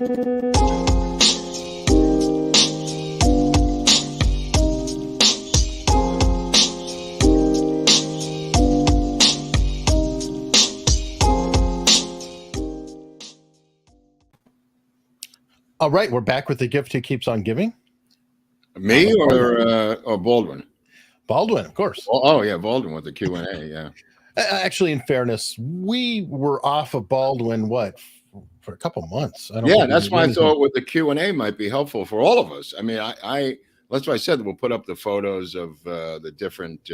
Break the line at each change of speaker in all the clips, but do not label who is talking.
All right, we're back with the gift who keeps on giving.
Me or Baldwin?
Baldwin, of course.
Oh yeah, Baldwin with the Q&A. Yeah.
Actually, in fairness, we were off of Baldwin for a couple months.
That's why I thought with the Q&A might be helpful for all of us. I mean, that's why I said we'll put up the photos of the different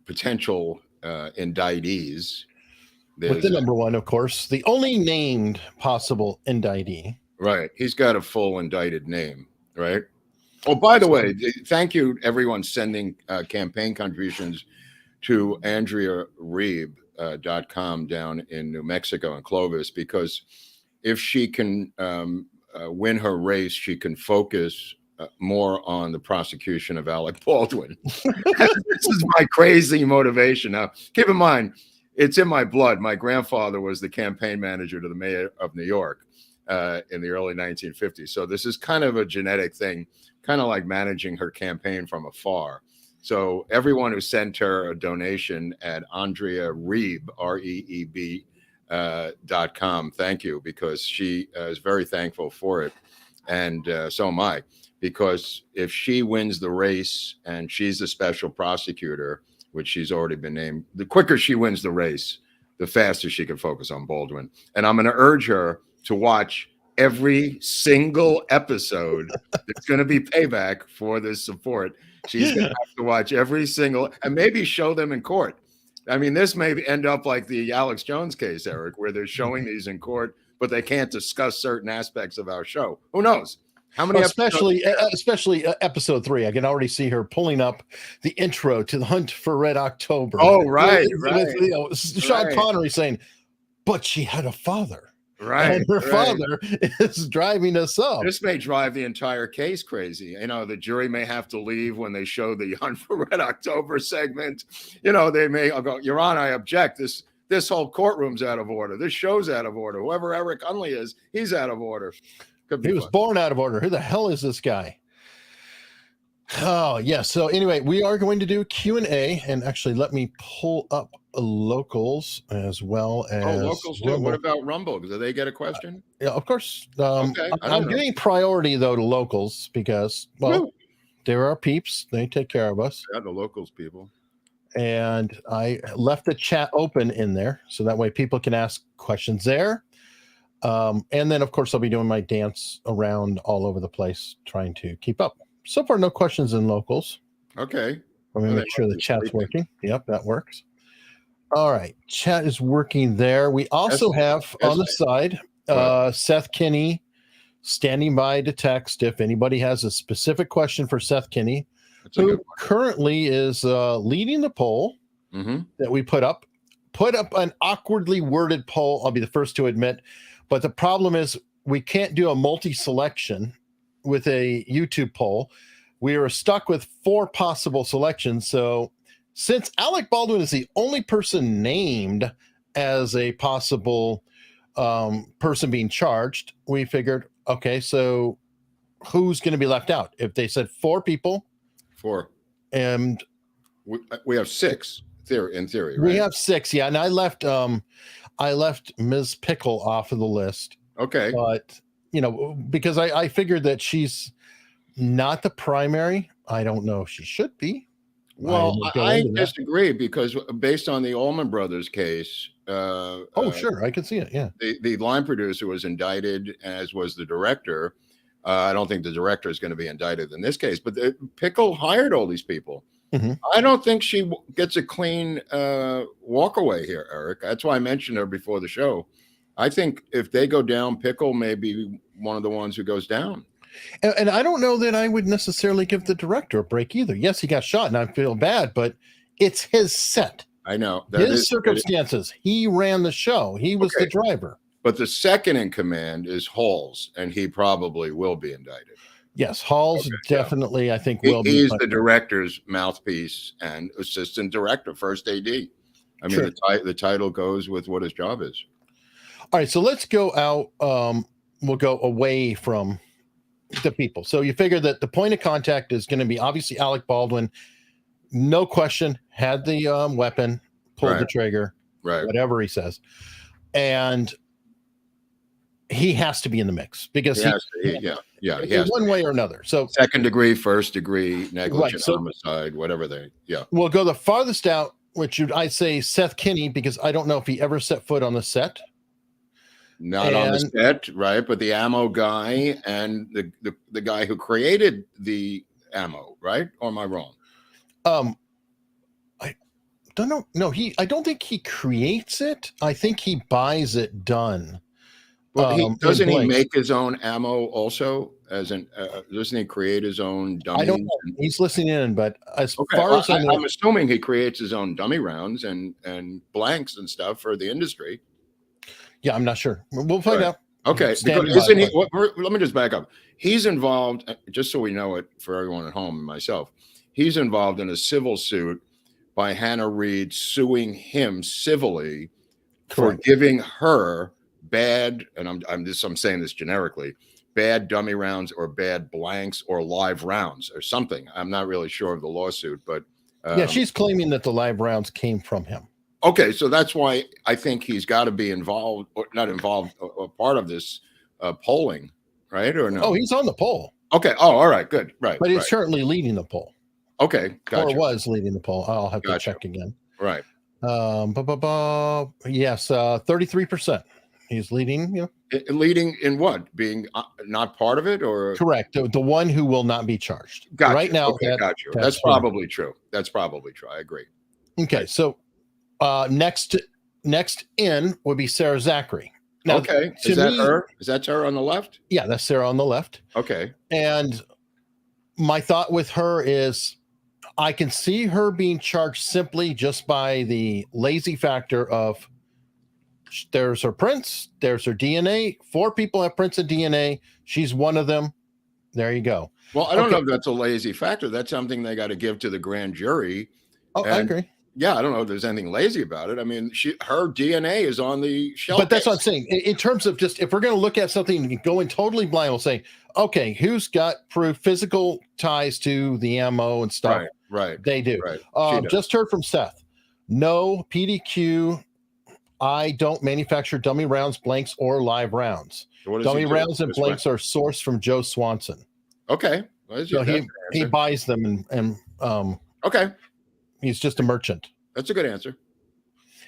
potential indictees.
With the number one, of course, the only named possible indictee.
Right. He's got a full indicted name, right? Oh, by the way, thank you, everyone sending campaign contributions to AndreaReeb.com down in New Mexico in Clovis, because if she can win her race, she can focus more on the prosecution of Alec Baldwin. This is my crazy motivation. Now, keep in mind, it's in my blood. My grandfather was the campaign manager to the mayor of New York in the early 1950s. So this is kind of a genetic thing, kind of like managing her campaign from afar. So everyone who sent her a donation at AndreaReeb, REEB.com, thank you, because she is very thankful for it. And so am I, because if she wins the race and she's the special prosecutor, which she's already been named, the quicker she wins the race, the faster she can focus on Baldwin. And I'm going to urge her to watch every single episode. It's going to be payback for this support. She's going to have to watch every single, and maybe show them in court. I mean, this may end up like the Alex Jones case, Eric, where they're showing these in court, but they can't discuss certain aspects of our show. Who knows? How many
especially episode 3. I can already see her pulling up the intro to the Hunt for Red October.
Oh, right.
With, Sean Connery saying, but she had a father.
Right.
And her father is driving us up.
This may drive the entire case crazy. You know, the jury may have to leave when they show the Hunt for Red October segment. You know, they may go, Your Honor, I object. This whole courtroom's out of order. This show's out of order. Whoever Eric Hunley is, he's out of order.
He was born out of order. Who the hell is this guy? Oh, yeah. So anyway, we are going to do Q&A, and actually let me pull up locals as well as
locals too. What about Rumble? Do they get a question?
Yeah, of course.
Okay,
I'm giving priority though to locals because, well, they're our peeps. They take care of us.
Yeah, the locals people.
And I left the chat open in there so that way people can ask questions there. And then, of course, I'll be doing my dance around all over the place, trying to keep up. So far, no questions in locals.
Okay.
Let me make sure the chat's working. Yep, that works. All right. Chat is working there. We also have on the side, Seth Kinney standing by to text if anybody has a specific question for Seth Kinney, who currently is leading the poll that we put up. Put up an awkwardly worded poll. I'll be the first to admit. But the problem is we can't do a multi-selection with a YouTube poll. We are stuck with 4 possible selections. So since Alec Baldwin is the only person named as a possible person being charged, we figured, okay, so who's going to be left out? If they said 4 people.
4.
And
we have 6 in theory, right?
We have 6, yeah. And I left Ms. Pickle off of the list.
Okay.
But, you know, because I figured that she's not the primary. I don't know if she should be.
Well, I disagree because based on the Allman Brothers case.
Sure. I can see it. Yeah.
The line producer was indicted, as was the director. I don't think the director is going to be indicted in this case, but Pickle hired all these people. I don't think she gets a clean walk away here, Eric. That's why I mentioned her before the show. I think if they go down, Pickle may be one of the ones who goes down.
And I don't know that I would necessarily give the director a break either. Yes, he got shot, and I feel bad, but it's his set.
I know.
His circumstances. He ran the show. He was the driver.
But the second in command is Halls, and he probably will be indicted.
Yes, Halls definitely, I think, will be.
He's the director's mouthpiece and assistant director, first AD. I mean, the title goes with what his job is.
All right, so let's go out will go away from the people. So you figure that the point of contact is going to be obviously Alec Baldwin. No question, had the weapon, pulled the trigger, whatever he says. And he has to be in the mix because he one way or another. So
second degree, first degree, negligent homicide, whatever
We'll go the farthest out, which I'd say Seth Kinney, because I don't know if he ever set foot on the set.
Not on the set, right? But the ammo guy and the guy who created the ammo, right? Or am I wrong?
I don't know. No, I don't think he creates it. I think he buys it done.
Well, doesn't he make his own ammo also? Doesn't he create his own dummies?
I don't know. He's listening in, but as far as
I'm assuming he creates his own dummy rounds and blanks and stuff for the industry.
Yeah, I'm not sure. We'll find out.
Okay, because isn't he? Let me just back up. He's involved, just so we know it for everyone at home and myself. He's involved in a civil suit by Hannah Reid suing him civilly for giving her bad, and I'm saying this generically, bad dummy rounds or bad blanks or live rounds or something. I'm not really sure of the lawsuit, but
she's claiming that the live rounds came from him.
Okay, so that's why I think he's got to be involved, or not involved, or part of this polling, right? Or no?
Oh, he's on the poll.
Okay. Oh, all right, good, right.
But he's currently leading the poll.
Okay, gotcha.
Or was leading the poll. I'll have to check again.
Right.
Yes, 33%. He's leading.
Leading in what? Being not part of it, or
correct? The one who will not be charged.
Gotcha.
Right now.
Okay, gotcha. That's probably true. That's probably true. I agree.
Okay, so next in would be Sarah Zachary. Now,
okay, is that her? Is that her on the left?
Yeah, that's Sarah on the left.
Okay.
And my thought with her is, I can see her being charged simply just by the lazy factor of there's her prints, there's her DNA. 4 people have prints of DNA. She's one of them. There you go.
Well, I don't know if that's a lazy factor. That's something they got to give to the grand jury.
Oh, I agree.
Yeah, I don't know if there's anything lazy about it. I mean, her DNA is on the shelf.
But that's what I'm saying. In terms of just, if we're going to look at something and go in totally blind, we'll say, okay, who's got proof, physical ties to the ammo and stuff?
Right.
They do.
Right.
Just heard from Seth. No PDQ. I don't manufacture dummy rounds, blanks, or live rounds. So dummy rounds and blanks are sourced from Joe Swanson.
Okay.
So he buys them and
okay.
He's just a merchant.
That's a good answer.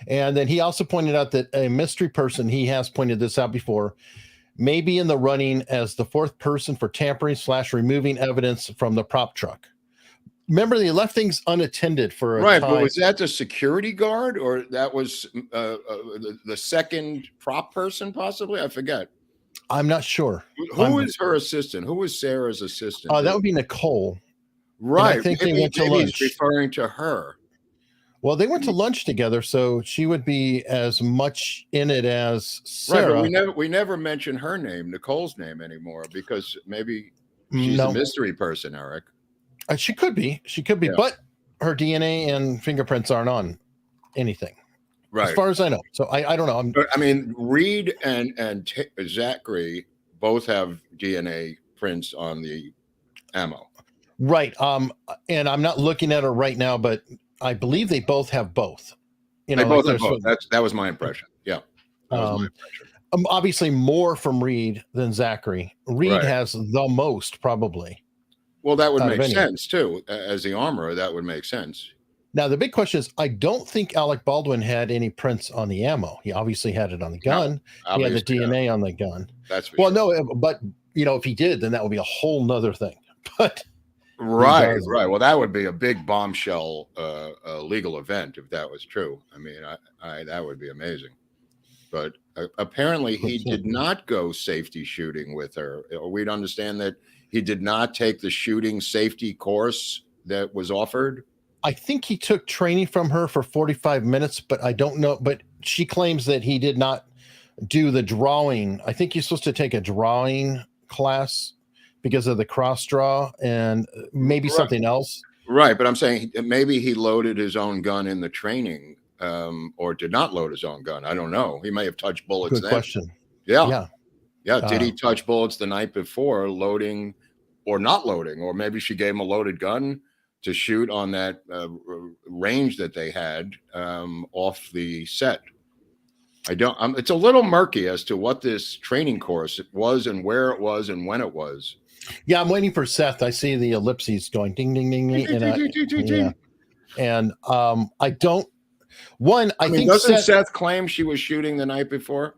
And then he also pointed out that a mystery person, he has pointed this out before, may be in the running as the 4th person for tampering / removing evidence from the prop truck. Remember, they left things unattended for a time.
But was that the security guard, or that was the second prop person, possibly? I forget.
I'm not sure.
Who is her assistant? Who was Sarah's assistant?
That would be Nicole.
Right.
And I think they went to lunch.
He's referring to her.
Well, they went to lunch together, so she would be as much in it as Sarah.
Right, but we never mention her name, Nicole's name, anymore, because maybe she's a mystery person, Eric.
She could be, but her DNA and fingerprints aren't on anything,
right?
As far as I know. So I don't know.
I mean, Reid and Zachary both have DNA prints on the ammo.
Right. And I'm not looking at her right now, but I believe they both have both.
They both have both. That was my impression. Yeah. That was my impression.
Obviously more from Reid than Zachary. Reid has the most, probably.
Well, that would make sense too. As the armorer, that would make sense.
Now, the big question is, I don't think Alec Baldwin had any prints on the ammo. He obviously had it on the gun. He had the DNA on the gun.
That's
well, sure. No, but if he did, then that would be a whole nother thing. But
right. Well, that would be a big bombshell legal event if that was true. I mean, that would be amazing. But apparently, he did not go safety shooting with her. We'd understand that he did not take the shooting safety course that was offered.
I think he took training from her for 45 minutes, but I don't know. But she claims that he did not do the drawing. I think you're supposed to take a drawing class because of the cross draw and maybe something else.
Right. But I'm saying maybe he loaded his own gun in the training or did not load his own gun. I don't know. He may have touched bullets.
Good question.
Yeah. Yeah. Did he touch bullets the night before, loading or not loading? Or maybe she gave him a loaded gun to shoot on that range that they had off the set. I don't. It's a little murky as to what this training course was and where it was and when it was.
Yeah, I'm waiting for Seth. I see the ellipses going ding, ding, ding, ding. And I don't. One, I think
doesn't Seth claim she was shooting the night before?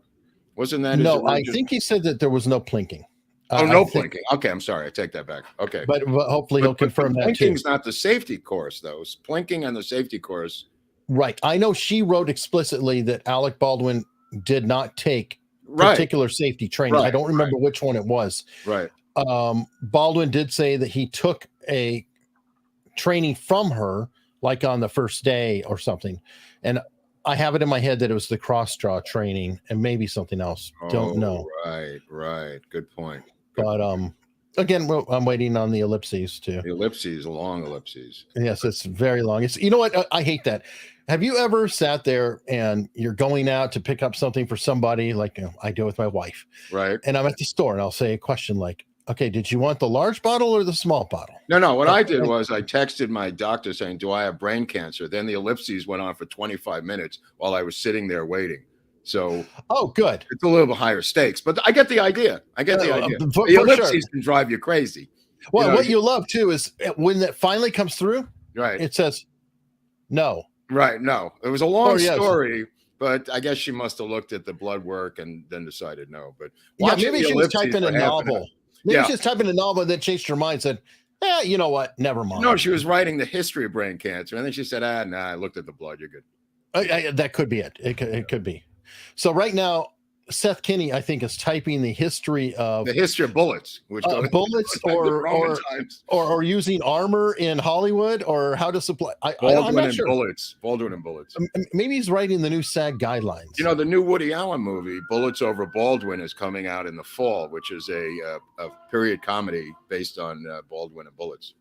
Wasn't that?
No, I think he said that there was no plinking.
Oh, no plinking. Okay, I'm sorry. I take that back. Okay,
but hopefully he'll confirm that too.
Plinking's not the safety course, though. It's plinking and the safety course.
Right. I know she wrote explicitly that Alec Baldwin did not take particular safety training. I don't remember which one it was.
Right.
Baldwin did say that he took a training from her, like on the first day or something. And I have it in my head that it was the cross draw training and maybe something else. Don't know.
Right. Good point.
But again, I'm waiting on the ellipses too.
The ellipses, long ellipses.
Yes, it's very long. It's, you know what? I hate that. Have you ever sat there and you're going out to pick up something for somebody, like I do with my wife,
right?
And I'm at the store and I'll say a question like, "Okay, did you want the large bottle or the small bottle?"
No. What I did was I texted my doctor saying, "Do I have brain cancer?" Then the ellipses went on for 25 minutes while I was sitting there waiting. So,
good.
It's a little bit higher stakes, but I get the idea. The ellipses can drive you crazy.
Well, what you love too is when that finally comes through,
right?
It says no.
Right. No, it was a long story, but I guess she must have looked at the blood work and then decided no. But
maybe she was typing a novel. Maybe she was typing a novel and then changed her mind and said, you know what? Never mind.
No, she was writing the history of brain cancer. And then she said, I looked at the blood. You're good.
That could be it. It could be. So right now, Seth Kinney, I think, is typing the history of
bullets, which
bullets or using armor in Hollywood or how to supply. I'm not sure.
Baldwin and bullets.
Maybe he's writing the new SAG guidelines.
The new Woody Allen movie, Bullets Over Baldwin, is coming out in the fall, which is a period comedy based on Baldwin and bullets.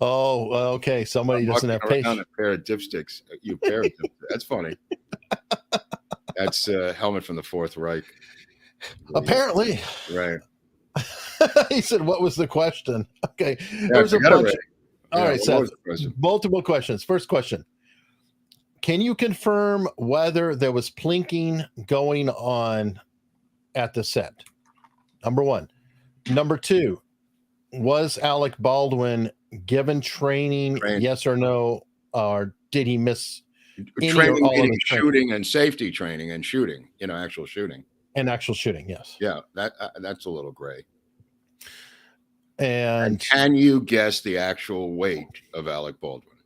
Oh, okay. Somebody doesn't have patience.
A pair of dipsticks. That's funny. That's a helmet from the Fourth Reich.
Apparently.
Right.
He said, what was the question? Okay. There's a bunch. All right, Seth. Multiple questions. First question. Can you confirm whether there was plinking going on at the set? Number one. Number two, was Alec Baldwin given training, yes or no? Or did he miss
training, shooting and safety training and shooting, actual shooting
and actual shooting? Yes.
Yeah. That's a little gray.
And
can you guess the actual weight of Alec Baldwin?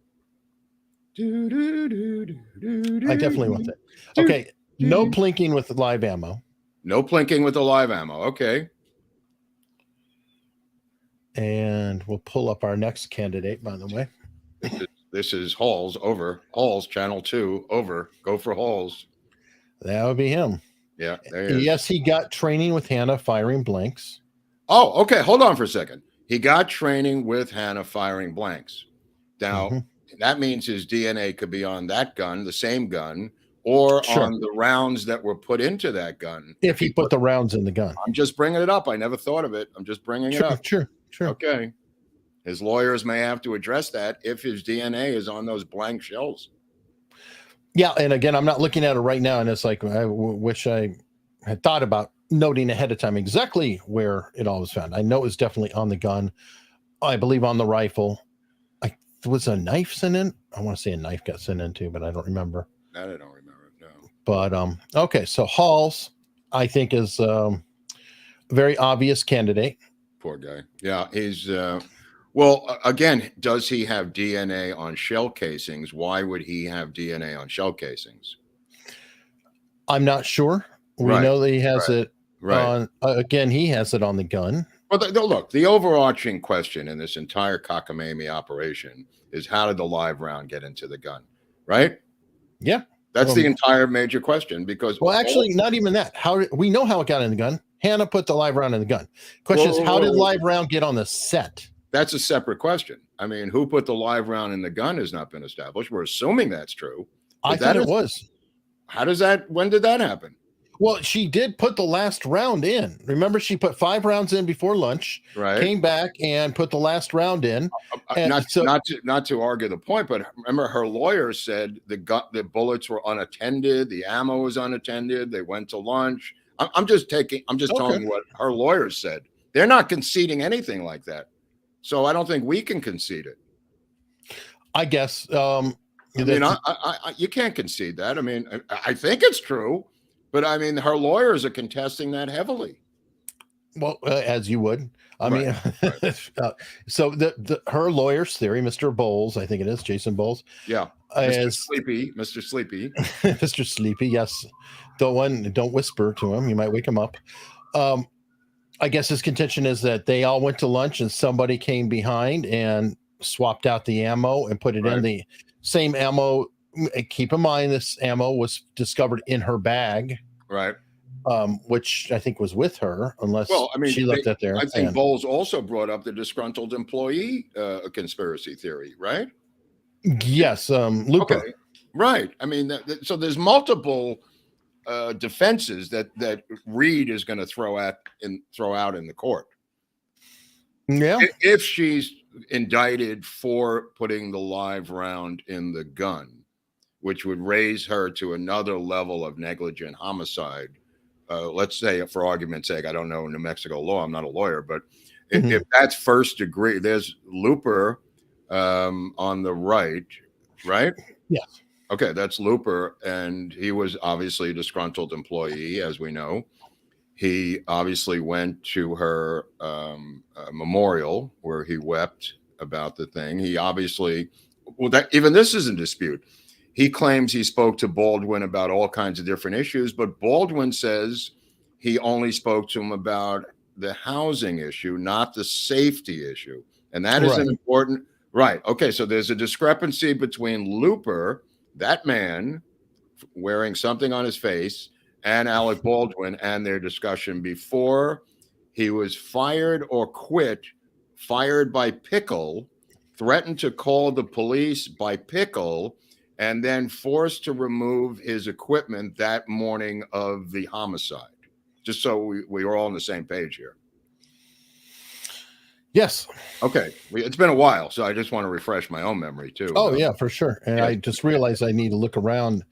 I definitely want that. Okay. No plinking with the live ammo.
No plinking with the live ammo. Okay.
And we'll pull up our next candidate, by the way.
This is Halls over. Halls, channel 2 over. Go for Halls.
That would be him.
Yeah. There he is.
Yes, he got training with Hannah firing blanks.
Oh, okay. Hold on for a second. He got training with Hannah firing blanks. Now, that means his DNA could be on that gun, the same gun, or on the rounds that were put into that gun.
If he put the rounds in the gun.
I'm just bringing it up. I never thought of it. I'm just bringing it up.
Sure.
Okay. His lawyers may have to address that if his DNA is on those blank shells.
Yeah. And again, I'm not looking at it right now. And it's like, I wish I had thought about noting ahead of time exactly where it all was found. I know it was definitely on the gun. I believe on the rifle. Was a knife sent in? I want to say a knife got sent in too, but I don't remember.
That I don't remember. No.
But okay. So Halls, I think, is a very obvious candidate.
Poor guy. Yeah, he's well, again, does he have DNA on shell casings? Why would he have DNA on shell casings?
I'm not sure. We know that he has it on. Again, he has it on the gun.
Well, look, the overarching question in this entire cockamamie operation is how did the live round get into the gun, right?
Yeah.
That's the entire major question because...
Well, actually, not even that. We know how it got in the gun. Hannah put the live round in the gun. Question is, how did live round get on the set?
That's a separate question. I mean, who put the live round in the gun has not been established. We're assuming that's true.
I thought it was.
How does that... When did that happen?
Well, she did put the last round in. Remember, she put 5 rounds in before lunch,
Right.
came back and put the last round in. And
Not to argue the point, but remember her lawyer said the bullets were unattended, the ammo was unattended, they went to lunch. I'm just telling you what her lawyers said. They're not conceding anything like that. So I don't think we can concede it.
I guess
you can't concede that. I mean, I think it's true, but I mean, her lawyers are contesting that heavily.
Well, as you would. I mean, so her lawyer's theory, Mr. Bowles, I think it is Jason Bowles.
Yeah. Mr. Sleepy.
Mr. Sleepy. Yes. Don't whisper to him. You might wake him up. I guess his contention is that they all went to lunch and somebody came behind and swapped out the ammo and put it in the same ammo. Keep in mind, this ammo was discovered in her bag.
Right.
Which I think was with her, unless she left that there.
I think Bowles also brought up the disgruntled employee conspiracy theory, right?
Yes, Looper.
Okay. Right. I mean, so there's multiple defenses that Reed is going to throw out in the court.
Yeah.
If she's indicted for putting the live round in the gun, which would raise her to another level of negligent homicide. Let's say, for argument's sake, I don't know New Mexico law. I'm not a lawyer, but if that's first degree, there's Looper on the right?
Yes.
Okay, that's Looper, and he was obviously a disgruntled employee, as we know. He obviously went to her memorial where he wept about the thing. He obviously, even this is in dispute. He claims he spoke to Baldwin about all kinds of different issues, but Baldwin says he only spoke to him about the housing issue, not the safety issue. And that is an important, right. Okay, so there's a discrepancy between Looper, that man wearing something on his face, and Alec Baldwin and their discussion before he was fired or quit, fired by Pickle, threatened to call the police by Pickle, and then forced to remove his equipment that morning of the homicide. Just so we are all on the same page here.
Yes.
Okay. It's been a while, so I just want to refresh my own memory too.
Oh, yeah, for sure. And I just realized I need to look around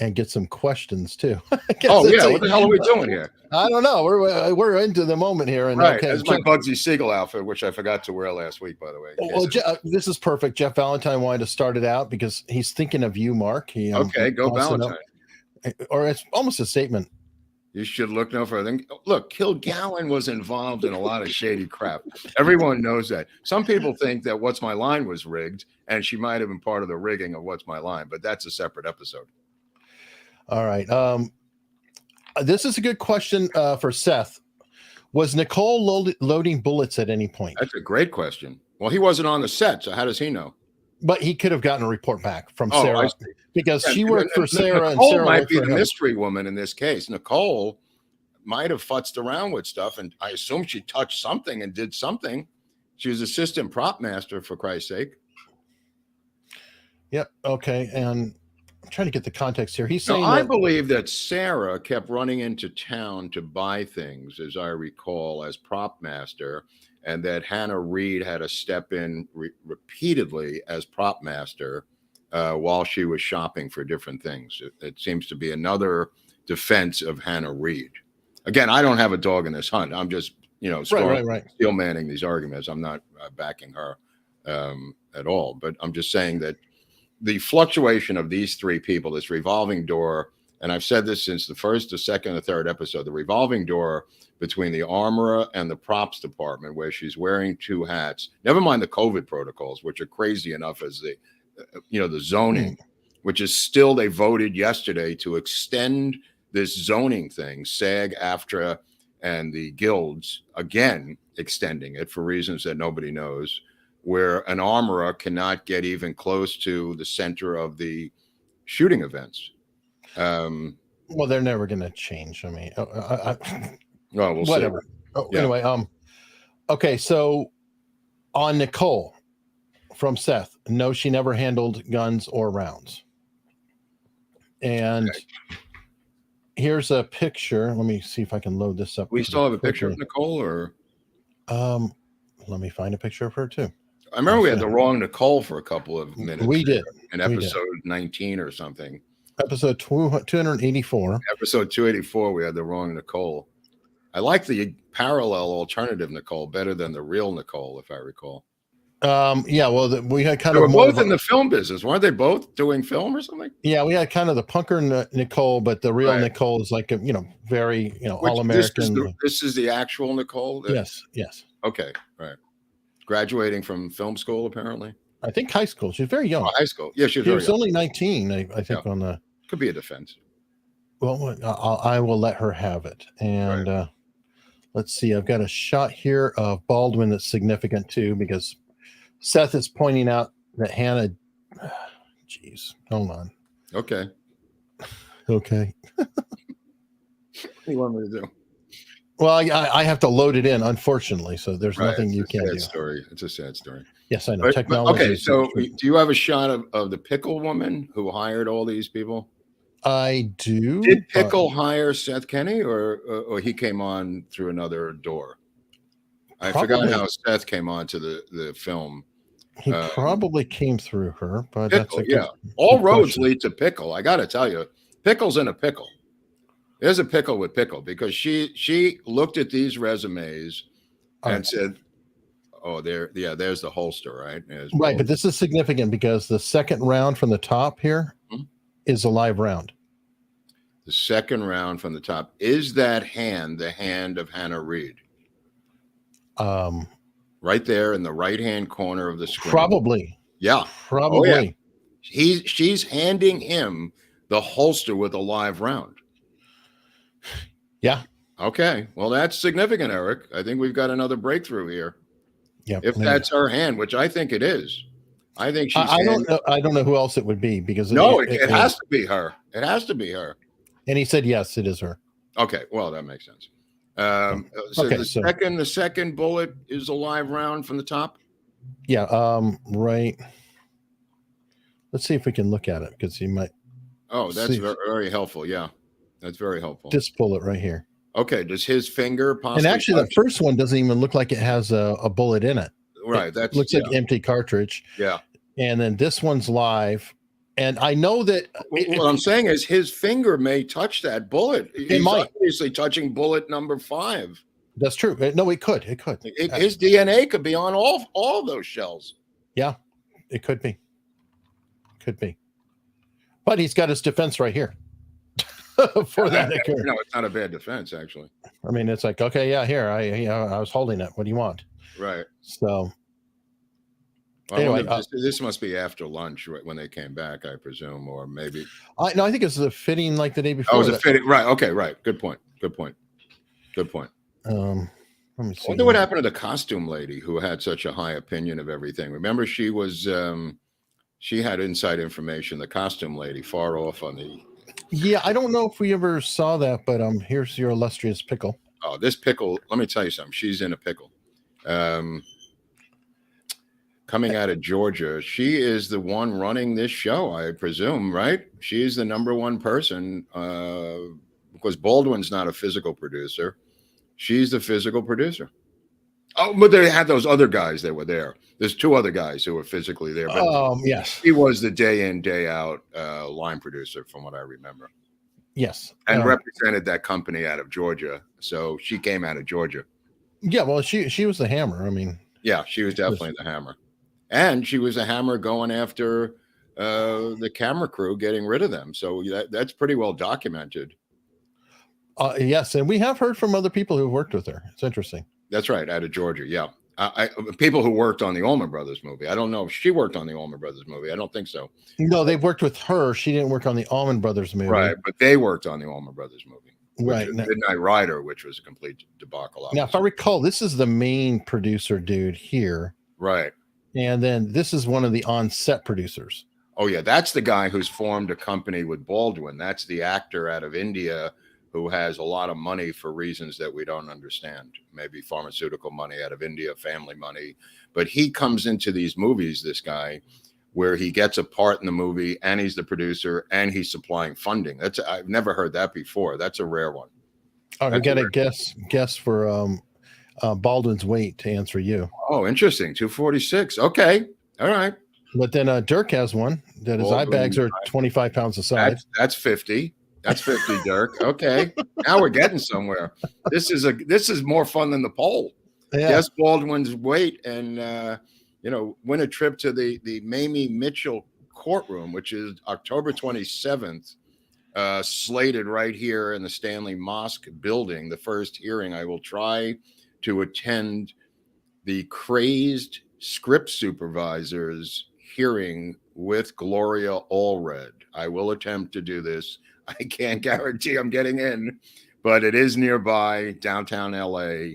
and get some questions too.
What the hell are we doing here?
I don't know. We're into the moment here. And
right. That's my Bugsy Siegel outfit, which I forgot to wear last week, by the way.
Well, this is perfect. Jeff Valentine wanted to start it out because he's thinking of you, Mark.
Go Valentine.
Or it's almost a statement.
You should look no further. Look, Kilgallen was involved in a lot of shady crap. Everyone knows that. Some people think that What's My Line was rigged, and she might have been part of the rigging of What's My Line, but that's a separate episode.
All right. This is a good question for Seth. Was Nicole loading bullets at any point?
That's a great question. Well, he wasn't on the set, so how does he know?
But he could have gotten a report back from Sarah because she worked for Sarah.
Nicole
and Sarah
might be the mystery woman in this case. Nicole might have futzed around with stuff, and I assume she touched something and did something. She was assistant prop master, for Christ's sake.
Yep. Okay. And I'm trying to get the context here. He's saying
I believe that Sarah kept running into town to buy things, as I recall, as prop master, and that Hannah Reed had to step in repeatedly as prop master while she was shopping for different things. It seems to be another defense of Hannah Reed. Again, I don't have a dog in this hunt. I'm just, steel manning these arguments. I'm not backing her at all, but I'm just saying that the fluctuation of these three people, this revolving door, and I've said this since the first, the second, the third episode, the revolving door between the armorer and the props department, where she's wearing two hats, never mind the COVID protocols, which are crazy enough as the zoning, which is still, they voted yesterday to extend this zoning thing, SAG, AFTRA, and the guilds, again, extending it for reasons that nobody knows, where an armorer cannot get even close to the center of the shooting events.
Well, they're never going to change. I mean,
we'll
whatever.
See.
Anyway, okay. So on Nicole from Seth, no, she never handled guns or rounds. And here's a picture. Let me see if I can load this up.
We still have a picture of
quickly.
Nicole, or
Let me find a picture of her too.
I remember we had the wrong Nicole for a couple of minutes.
We did
in episode 19 or something.
Episode 284.
Episode 284, we had the wrong Nicole. I like the parallel alternative Nicole better than the real Nicole, if I recall.
Yeah, well, we had kind
They were
of more
both in the film business, weren't they? Both doing film or something?
Yeah, we had kind of the punker Nicole, but the real Nicole is like a, very, all American.
This is the actual Nicole.
Yes.
Okay, right. Graduating from film school, apparently.
I think high school. She's very young.
Oh, high school. Yeah, she was
only 19. I think on the.
Could be a defense.
Well, I will let her have it, and let's see. I've got a shot here of Baldwin that's significant too, because Seth is pointing out that Hannah. Jeez, hold on.
Okay.
What
do you want me to do?
Well, I have to load it in, unfortunately. So there's nothing you can do.
It's a sad story.
Yes, I know. Technology.
Okay, so do you have a shot of the pickle woman who hired all these people?
I do.
Did Pickle hire Seth Kenny, or he came on through another door? I forgot how Seth came on to the film.
He probably came through her, but
Pickle, all roads lead to Pickle. I got to tell you, Pickle's in a pickle. There's a pickle with Pickle, because she looked at these resumes and said, "Oh, there's the holster, right?"
Right, but this is significant because the second round from the top here is a live round.
The second round from the top is that hand, the hand of Hannah Reid. Right there in the right-hand corner of the screen.
Probably.
Yeah.
Probably.
Oh, yeah. She's handing him the holster with a live round.
Yeah.
Okay. Well, that's significant, Eric. I think we've got another breakthrough here.
Yeah.
If that's her hand, which I think it is. I think she's.
I don't know who else it would be, because
it has to be her. It has to be her.
And he said yes, it is her.
Okay. Well, that makes sense. The second bullet is a live round from the top.
Yeah. Right. Let's see if we can look at it, because he might.
Oh, that's very helpful. Yeah, that's very helpful.
This bullet right here.
Okay. Does his finger possibly?
And actually, the first one doesn't even look like it has a bullet in it.
Right. That
looks like empty cartridge.
Yeah.
And then this one's live. And I know that
what I'm saying is his finger may touch that bullet. He's obviously touching bullet number 5.
That's true. No, it could.
His DNA could be on all those shells.
Yeah, it could be. But he's got his defense right here for that occur.
No, it's not a bad defense, actually.
I mean, it's like, okay, yeah, here I was holding it. What do you want?
Right.
So.
Anyway, this must be after lunch when they came back, I presume, or maybe.
I think it's a fitting like the day before.
Oh, it was a fitting, right? Okay, right. Good point.
Let me see.
I wonder what happened to the costume lady who had such a high opinion of everything. Remember, she was she had inside information. The costume lady, far off on the.
Yeah, I don't know if we ever saw that, but here's your illustrious pickle.
Oh, this pickle. Let me tell you something. She's in a pickle. Coming out of Georgia, she is the one running this show, I presume, right? She's the number one person because Baldwin's not a physical producer. She's the physical producer. Oh, but they had those other guys that were there. There's 2 other guys who were physically there. But
yes.
He was the day in, day out line producer, from what I remember.
Yes.
And represented that company out of Georgia. So she came out of Georgia.
Yeah, well, she was the hammer. I mean.
Yeah, she was definitely the hammer. And she was a hammer going after the camera crew, getting rid of them. So that's pretty well documented.
Yes, and we have heard from other people who worked with her. It's interesting.
That's right, out of Georgia, yeah. People who worked on the Allman Brothers movie. I don't know if she worked on the Allman Brothers movie. I don't think so.
No, they've worked with her. She didn't work on the Allman Brothers movie.
Right, but they worked on the Allman Brothers movie.
Right.
Midnight Rider, which was a complete debacle. Obviously.
Now, if I recall, this is the main producer dude here.
Right.
And then this is one of the on-set producers.
Oh, yeah. That's the guy who's formed a company with Baldwin. That's the actor out of India who has a lot of money for reasons that we don't understand. Maybe pharmaceutical money out of India, family money. But he comes into these movies, this guy, where he gets a part in the movie and he's the producer and he's supplying funding. I've never heard that before. That's a rare one.
All right, we got a guess for Baldwin's Weight to answer you.
Oh, interesting. 246. Okay. All right.
But then Dirk has one that his eye bags are 25 pounds a side.
That's 50. That's 50, Dirk. Okay. Now we're getting somewhere. This is more fun than the poll.
Yeah.
Guess Baldwin's Weight and win a trip to the Mamie Mitchell courtroom, which is October 27th, slated right here in the Stanley Mosque building. The first hearing, I will try to attend the crazed script supervisors hearing with Gloria Allred. I will attempt to do this. I can't guarantee I'm getting in, but it is nearby downtown LA.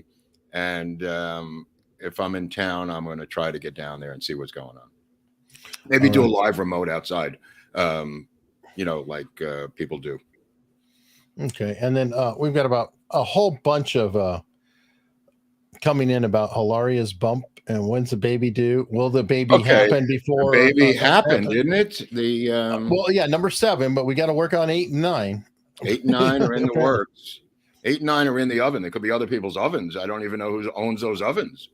And if I'm in town, I'm going to try to get down there and see what's going on. Maybe do a live remote outside, like people do.
Okay. And then we've got about a whole bunch of coming in about Hilaria's bump and when's the baby due? Will the baby happen before?
The baby happened, didn't it?
Well, yeah, number 7, but we got to work on 8 and 9.
8 and 9 are in the works. 8 and 9 are in the oven. They could be other people's ovens. I don't even know who owns those ovens.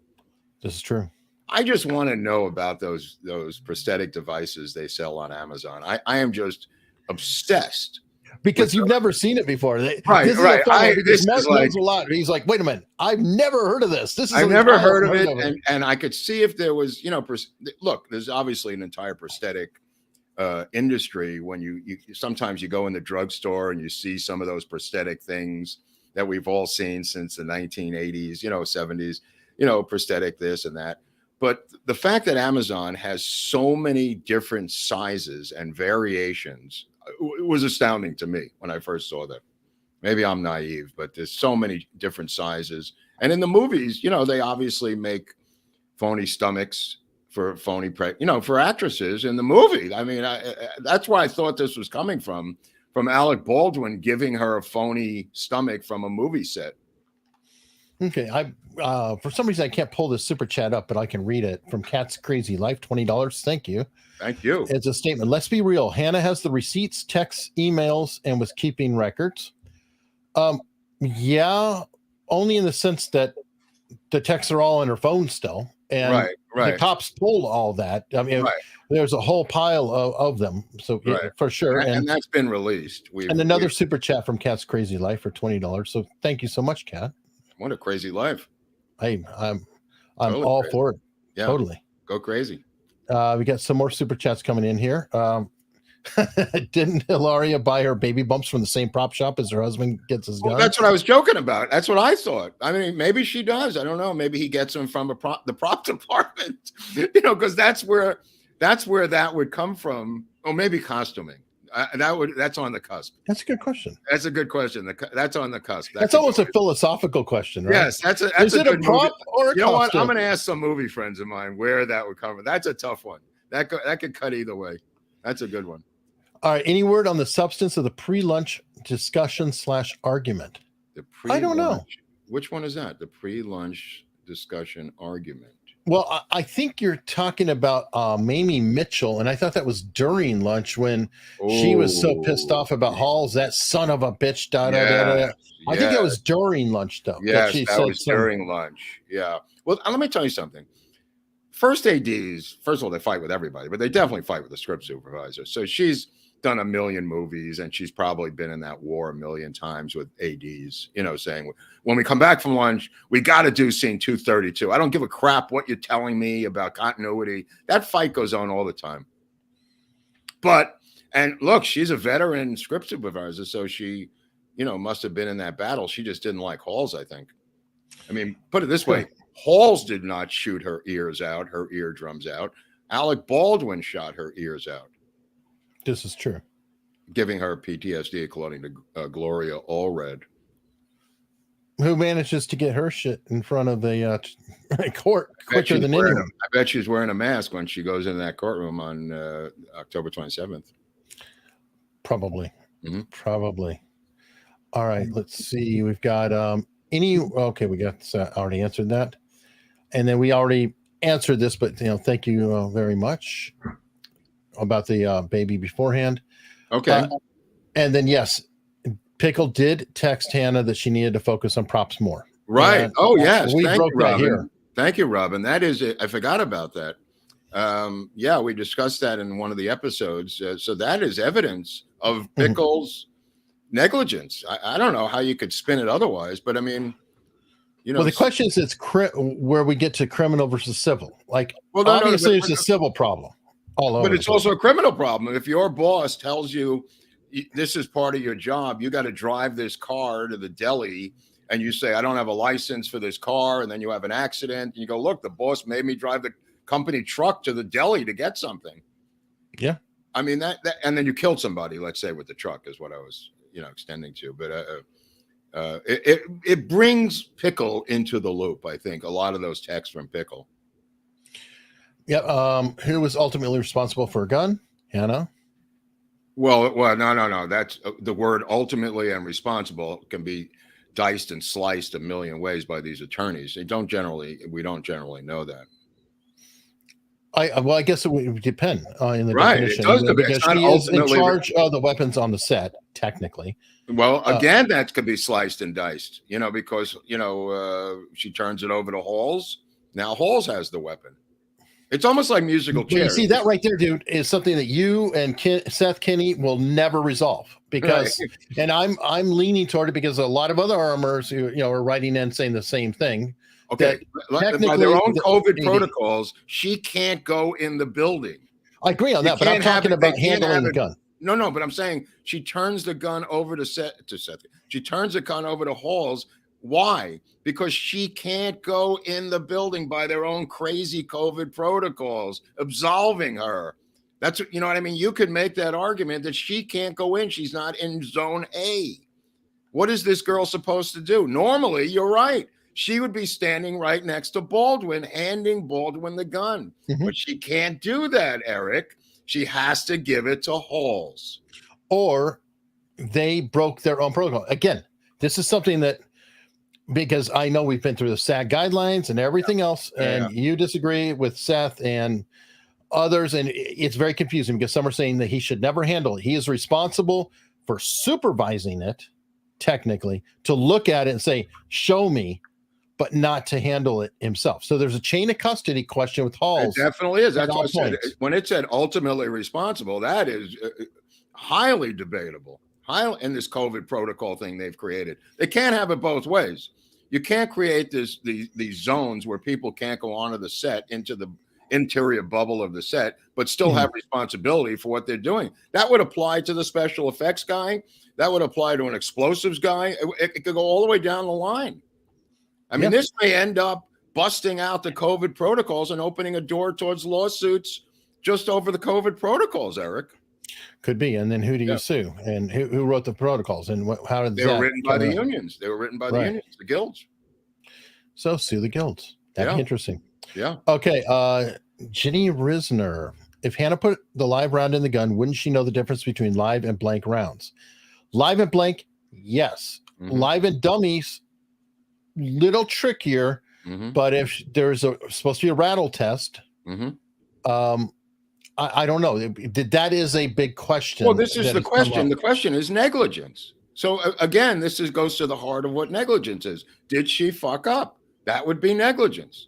This is true.
I just want to know about those prosthetic devices they sell on Amazon. I am just obsessed.
Because you've never seen it before.
Right.
This knows a lot. He's like, wait a minute, I've never heard of this. I've
never heard of it. And I could see if there was, look, there's obviously an entire prosthetic industry when you sometimes you go in the drugstore and you see some of those prosthetic things that we've all seen since the 1980s, 70s, prosthetic this and that. But the fact that Amazon has so many different sizes and variations was astounding to me when I first saw that. Maybe I'm naive, but there's so many different sizes. And in the movies, they obviously make phony stomachs for phony, for actresses in the movie. I mean, that's where I thought this was coming from Alec Baldwin giving her a phony stomach from a movie set.
Okay, for some reason I can't pull this super chat up, but I can read it from Cat's Crazy Life. $20. Thank you.
Thank you.
It's a statement. Let's be real. Hannah has the receipts, texts, emails, and was keeping records. Yeah, only in the sense that the texts are all on her phone still, and
right.
the cops pulled all that. I mean, there's a whole pile of them, so for sure.
And that's been released.
Another super chat from Cat's Crazy Life for $20. So thank you so much, Cat.
What a crazy life.
Hey, I'm
totally
all
crazy.
for it.
Yeah,
totally.
Go crazy.
We got some more super chats coming in here. Didn't Hilaria buy her baby bumps from the same prop shop as her husband gets his gun?
Well, that's what I was joking about. That's what I thought. I mean, maybe she does. I don't know. Maybe he gets them from the prop department, because that's where that would come from. Or maybe costuming. That's on the cusp.
That's a good question.
That's a good question. That's on the cusp.
That's almost a philosophical question, right?
Yes, that's
Is it a prop or a costume?
You know what? I'm going to ask some movie friends of mine where that would come from. That's a tough one. That could cut either way. That's a good one.
All right. Any word on the substance of the pre-lunch discussion / argument? I don't know.
Which one is that? The pre-lunch discussion argument.
Well, I think you're talking about Mamie Mitchell, and I thought that was during lunch when she was so pissed off about Halls, that son of a bitch. I think that was during lunch, though.
Yes, that was during lunch. Yeah. Well, let me tell you something. First ADs, first of all, they fight with everybody, but they definitely fight with the script supervisor. So she's done a million movies, and she's probably been in that war a million times with ADs, saying, when we come back from lunch, we got to do scene 232. I don't give a crap what you're telling me about continuity. That fight goes on all the time. And look, she's a veteran script supervisor, so she, must have been in that battle. She just didn't like Halls, I think. I mean, put it this way. Halls did not shoot her ears out, her eardrums out. Alec Baldwin shot her ears out.
This is true.
Giving her PTSD, according to Gloria Allred.
Who manages to get her shit in front of the court quicker than anyone.
I bet she's wearing a mask when she goes into that courtroom on October 27th.
Probably.
Mm-hmm.
Probably. All right, let's see. We've got we got already answered that. And then we already answered this, but thank you very much. about the baby beforehand.
Okay.
And then, yes, Pickle did text Hannah that she needed to focus on props more.
Right.
And,
Oh, yes.
we
Thank
broke
you,
that
Robin.
here.
Thank you, Robin. That is it. I forgot about that. Yeah, we discussed that in one of the episodes. So that is evidence of Pickle's negligence. I don't know how you could spin it otherwise, but I mean, you know.
Well, the question is, it's where we get to criminal versus civil. Like,
Well,
obviously, it's a civil problem all over.
But it's also a criminal problem. If your boss tells you this is part of your job, you got to drive this car to the deli, and you say, I don't have a license for this car, and then you have an accident, and you go, look, the boss made me drive the company truck to the deli to get something.
Yeah.
I mean, that and then you killed somebody, let's say, with the truck is what I was, extending to. But it brings Pickle into the loop, I think, a lot of those texts from Pickle.
Yeah. Who was ultimately responsible for a gun? Hannah.
Well, no. That's the word ultimately and responsible can be diced and sliced a million ways by these attorneys. We don't generally know that.
I guess it would depend in the
right.
definition.
It does
because she is in charge of the weapons on the set, technically.
Well, again, that could be sliced and diced, because, she turns it over to Halls. Now Halls has the weapon. It's almost like musical chairs.
You see, that right there, dude, is something that you and Seth Kinney will never resolve because, and I'm leaning toward it because a lot of other armors who are writing in saying the same thing.
Okay, by their own COVID protocols, she can't go in the building.
I agree on that, but I'm talking about handling the gun.
No, but I'm saying she turns the gun over to Seth. She turns the gun over to Halls. Why? Because she can't go in the building by their own crazy COVID protocols, absolving her. That's what I mean. You could make that argument that she can't go in. She's not in zone A. What is this girl supposed to do? Normally, you're right. She would be standing right next to Baldwin, handing Baldwin the gun. But she can't do that, Eric. She has to give it to Halls.
Or they broke their own protocol. Again, this is something that, because I know we've been through the SAG guidelines and everything else, and you disagree with Seth and others, and it's very confusing because some are saying that he should never handle it. He is responsible for supervising it, technically, to look at it and say, show me, but not to handle it himself. So there's a chain of custody question with Halls.
It definitely is. That's what I said. When it said ultimately responsible, that is highly debatable. In this COVID protocol thing they've created. They can't have it both ways. You can't create these zones where people can't go onto the set, into the interior bubble of the set, but still have responsibility for what they're doing. That would apply to the special effects guy. That would apply to an explosives guy. It could go all the way down the line. I mean, this may end up busting out the COVID protocols and opening a door towards lawsuits just over the COVID protocols, Eric.
Could be. And then who do you sue? And who wrote the protocols? And how did
they were written by the unions? They were written by the unions, the guilds.
So sue the guilds. That'd be interesting.
Yeah.
Okay. Ginny Risner. If Hannah put the live round in the gun, wouldn't she know the difference between live and blank rounds? Live and blank, yes. Live and dummies, little trickier. But if there's supposed to be a rattle test, I don't know. That is a big question.
Well, this is the question. The question is negligence. So again, this goes to the heart of what negligence is. Did she fuck up? That would be negligence.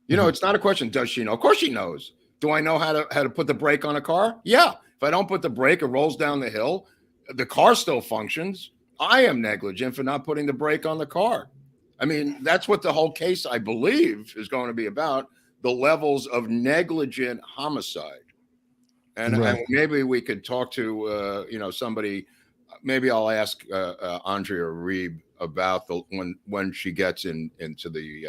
It's not a question. Does she know? Of course she knows. Do I know how to put the brake on a car? Yeah. If I don't put the brake, it rolls down the hill. The car still functions. I am negligent for not putting the brake on the car. I mean, that's what the whole case, I believe, is going to be about, the levels of negligent homicide. And maybe we could talk to, somebody. Maybe I'll ask Andrea Reeb about when she gets into the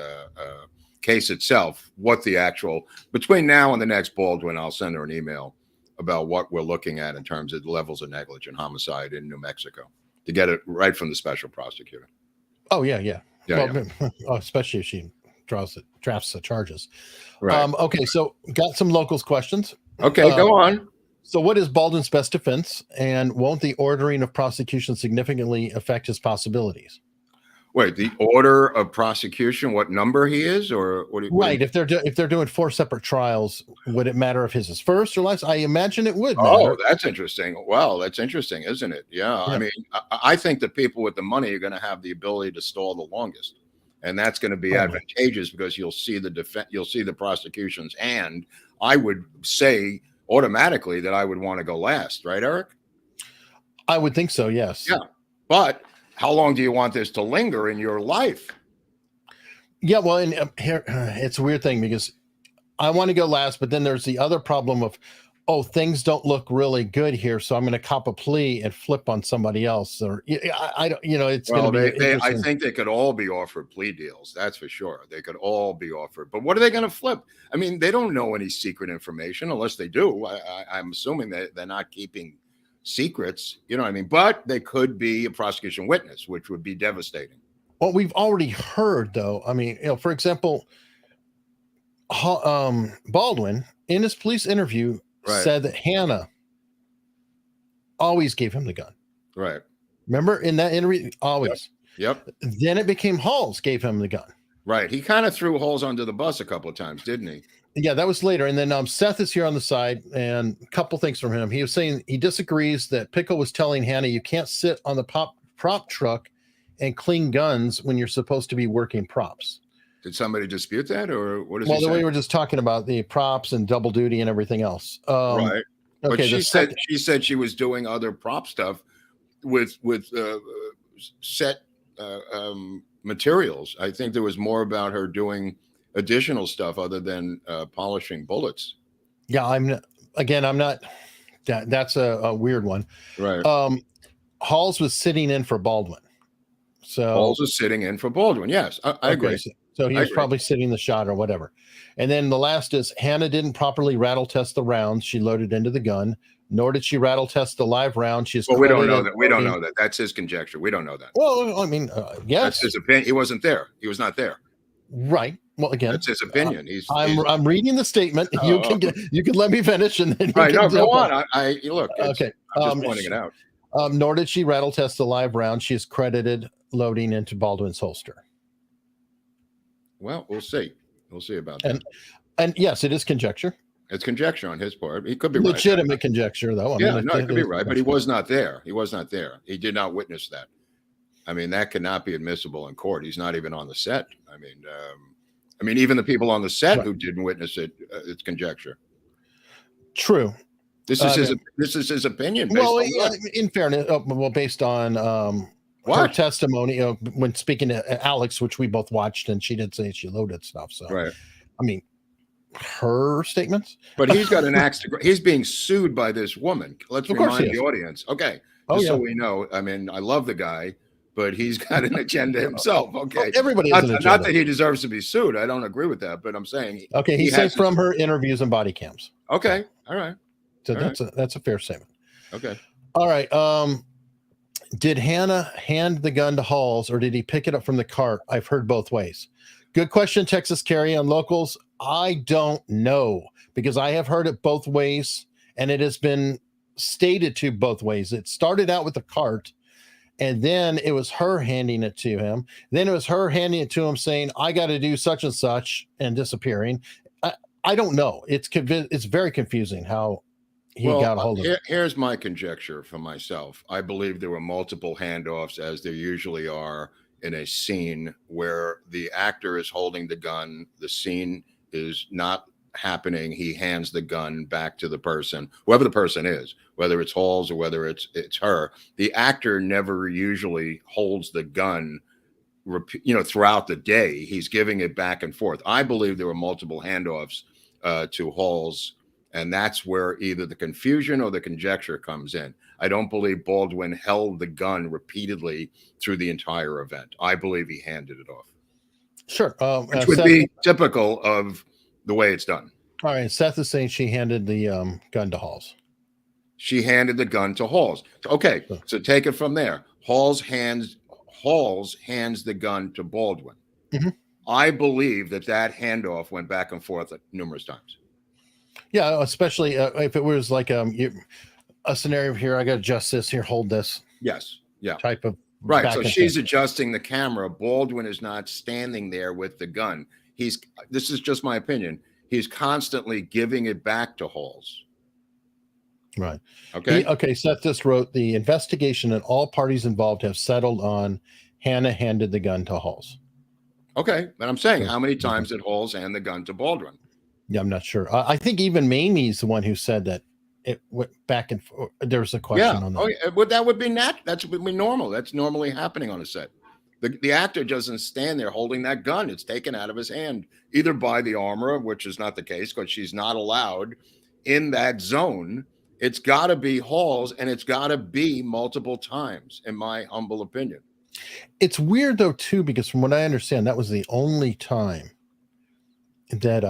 case itself, what the actual, between now and the next Baldwin, I'll send her an email about what we're looking at in terms of the levels of negligent homicide in New Mexico, to get it right from the special prosecutor.
Oh, yeah. Especially if she drafts the charges.
Right.
Okay, so got some locals questions.
Okay, go on.
So what is Baldwin's best defense, and won't the ordering of prosecution significantly affect his possibilities?
Wait, the order of prosecution, what number he is, or what?
Right. If they're doing 4 separate trials, would it matter if his is first or last? I imagine it would matter.
Oh, that's interesting. Well, that's interesting, isn't it? Yeah.
Yeah.
I mean, I think the people with the money are going to have the ability to stall the longest, and that's going to be advantageous because you'll see the prosecution's hand. I would say automatically that I would want to go last, right, Eric?
I would think so. Yes.
Yeah. But how long do you want this to linger in your life?
Yeah. Well, and here it's a weird thing because I want to go last, but then there's the other problem of, oh, things don't look really good here, so I'm going to cop a plea and flip on somebody else. Or I don't, it's going to be.
I think they could all be offered plea deals. That's for sure. They could all be offered. But what are they going to flip? I mean, they don't know any secret information unless they do. I'm assuming that they're not keeping secrets. You know what I mean? But they could be a prosecution witness, which would be devastating.
Well, we've already heard, though. I mean, for example, Baldwin in his police interview said that Hannah always gave him the gun.
Right.
Remember in that interview? Always.
Yep.
Then it became Halls gave him the gun.
Right. He kind of threw Halls under the bus a couple of times, didn't he?
Yeah, that was later. And then Seth is here on the side, and a couple things from him. He was saying he disagrees that Pickle was telling Hannah you can't sit on the prop truck and clean guns when you're supposed to be working props.
Did somebody dispute that, or what is? Well,
the way we were just talking about the props and double duty and everything else.
Right. Okay. But she said she was doing other prop stuff with set materials. I think there was more about her doing additional stuff other than polishing bullets.
Yeah, I'm not. That's a weird one.
Right.
Halls was sitting in for Baldwin. So
Halls was sitting in for Baldwin. Yes, I agree.
So he was probably sitting the shot or whatever. And then the last is Hannah didn't properly rattle test the rounds she loaded into the gun, nor did she rattle test the live round. Well,
we don't know that. We don't know that. That's his conjecture. We don't know that.
Well, I mean, yes.
That's his opinion. He wasn't there. He was not there.
Right. Well, again,
that's his opinion.
I'm reading the statement. You can let me finish and then
go on. I look.
Okay.
I'm just pointing it out.
Nor did she rattle test the live round. She is credited loading into Baldwin's holster.
Well, we'll see. We'll see about that.
And yes, it is conjecture.
It's conjecture on his part. He could be
legitimate conjecture, though.
I mean, it could be right, but he was not there. He was not there. He did not witness that. I mean, that cannot be admissible in court. He's not even on the set. I mean, even the people on the set who didn't witness it, it's conjecture.
True.
This is his opinion.
Well, in fairness, based on her testimony, when speaking to Alex, which we both watched, and she did say she loaded stuff. So,
right.
I mean, her statements.
But he's got an axe to grind. He's being sued by this woman. Let's remind the audience. Okay. So we know. I mean, I love the guy, but he's got an agenda himself. Okay.
Everybody has an agenda.
Not that he deserves to be sued. I don't agree with that, but I'm saying.
Okay. He said from her interviews and body cams.
Okay. All right.
So that's a fair statement.
Okay.
All right. Did Hannah hand the gun to Halls, or did he pick it up from the cart? I've heard both ways. Good question, Texas Carry on locals. I don't know, because I have heard it both ways, and it has been stated to both ways. It started out with the cart, and then it was her handing it to him. Then it was her handing it to him saying, I got to do such and such, and disappearing. I don't know. It's very confusing how he got a hold of it.
Here's my conjecture for myself. I believe there were multiple handoffs, as there usually are in a scene where the actor is holding the gun. The scene is not happening. He hands the gun back to the person, whoever the person is, whether it's Halls or whether it's her. The actor never usually holds the gun, throughout the day. He's giving it back and forth. I believe there were multiple handoffs to Halls. And that's where either the confusion or the conjecture comes in. I don't believe Baldwin held the gun repeatedly through the entire event. I believe he handed it off.
Sure.
Which would be typical of the way it's done.
All right. Seth is saying she handed the gun to Halls.
She handed the gun to Halls. Okay. So take it from there. Halls hands the gun to Baldwin.
Mm-hmm.
I believe that handoff went back and forth numerous times.
Yeah, especially if it was like a scenario here. I got to adjust this here. Hold this.
Yes. Yeah.
Type of
Right.
back
So
and
she's
forth.
adjusting the camera. Baldwin is not standing there with the gun. This is just my opinion. He's constantly giving it back to Halls.
Right.
Okay.
Okay. Seth just wrote the investigation and all parties involved have settled on Hannah handed the gun to Halls.
Okay. But I'm saying,
So,
how many times did Halls hand the gun to Baldwin?
yeah, I'm not sure. I think even Mamie's the one who said that it went back and forth. There was a question on that.
Oh, yeah. That would be That would be normal. That's normally happening on a set. The actor doesn't stand there holding that gun. It's taken out of his hand, either by the armorer, which is not the case because she's not allowed in that zone. It's got to be Halls, and it's got to be multiple times, in my humble opinion.
It's weird though too, because from what I understand, that was the only time that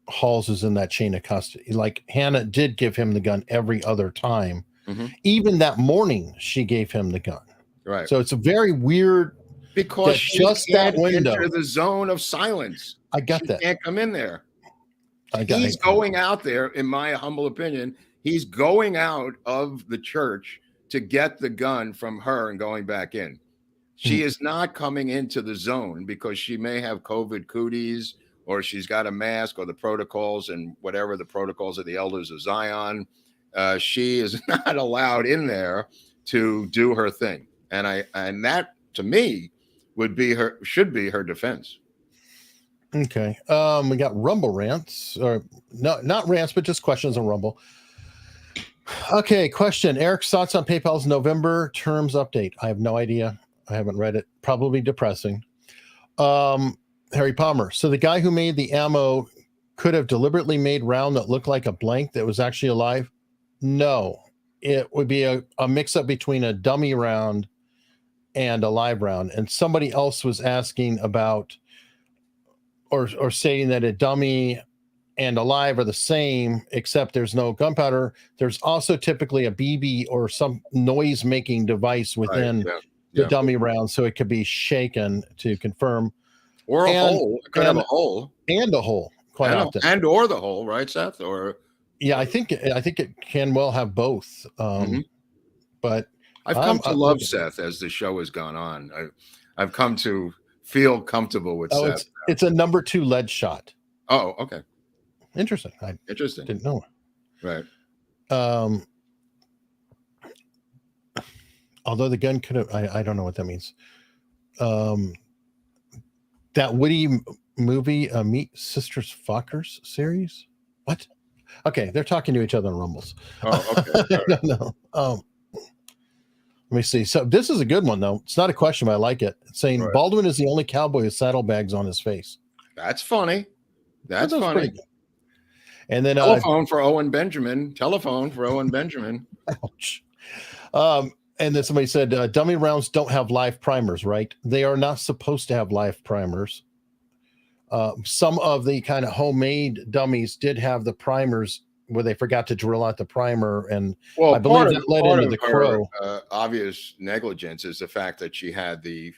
Halls is in that chain of custody. Like Hannah did give him the gun every other time.
Mm-hmm.
Even that morning, she gave him the gun.
Right.
So it's a very weird.
Because she
just that window,
enter the zone of silence.
I got
She
that.
can't come in there. He's going out there, in my humble opinion. He's going out of the church to get the gun from her and going back in. She is not coming into the zone because she may have COVID cooties, or she's got a mask, or the protocols and whatever the protocols of the elders of Zion. She is not allowed in there to do her thing. And that to me should be her defense.
Okay. We got Rumble rants, or no, not rants, but just questions on Rumble. Okay. Question. Eric's thoughts on PayPal's November terms update. I have no idea. I haven't read it. Probably depressing. Harry Palmer. So the guy who made the ammo could have deliberately made round that looked like a blank that was actually alive. No, it would be a mix up between a dummy round and a live round. And somebody else was asking about, or stating that a dummy and a live are the same, except there's no gunpowder. There's also typically a BB or some noise making device within the dummy round, so it could be shaken to confirm.
Or a hole. It could have a hole.
And a hole, quite often.
Or the hole, right, Seth? Or
yeah, I think it can well have both. But
I've come to love Seth as the show has gone on. I've come to feel comfortable with Seth.
It's a number 2 lead shot.
Oh, okay.
Interesting.
Interesting.
Didn't know.
Right.
Although the gun could have, I don't know what that means. That Woody movie, Meet Sisters Fockers series. What? Okay, they're talking to each other on Rumbles.
Oh, okay. Right.
No. Let me see. So this is a good one, though. It's not a question, but I like it. It's saying Baldwin is the only cowboy with saddlebags on his face.
That's funny. That's funny.
And then
telephone for Owen Benjamin. Telephone for Owen Benjamin.
Ouch. And then somebody said, dummy rounds don't have live primers, right? They are not supposed to have live primers. Some of the kind of homemade dummies did have the primers where they forgot to drill out the primer, and I believe that led into the crow.
Obvious negligence is the fact that she had the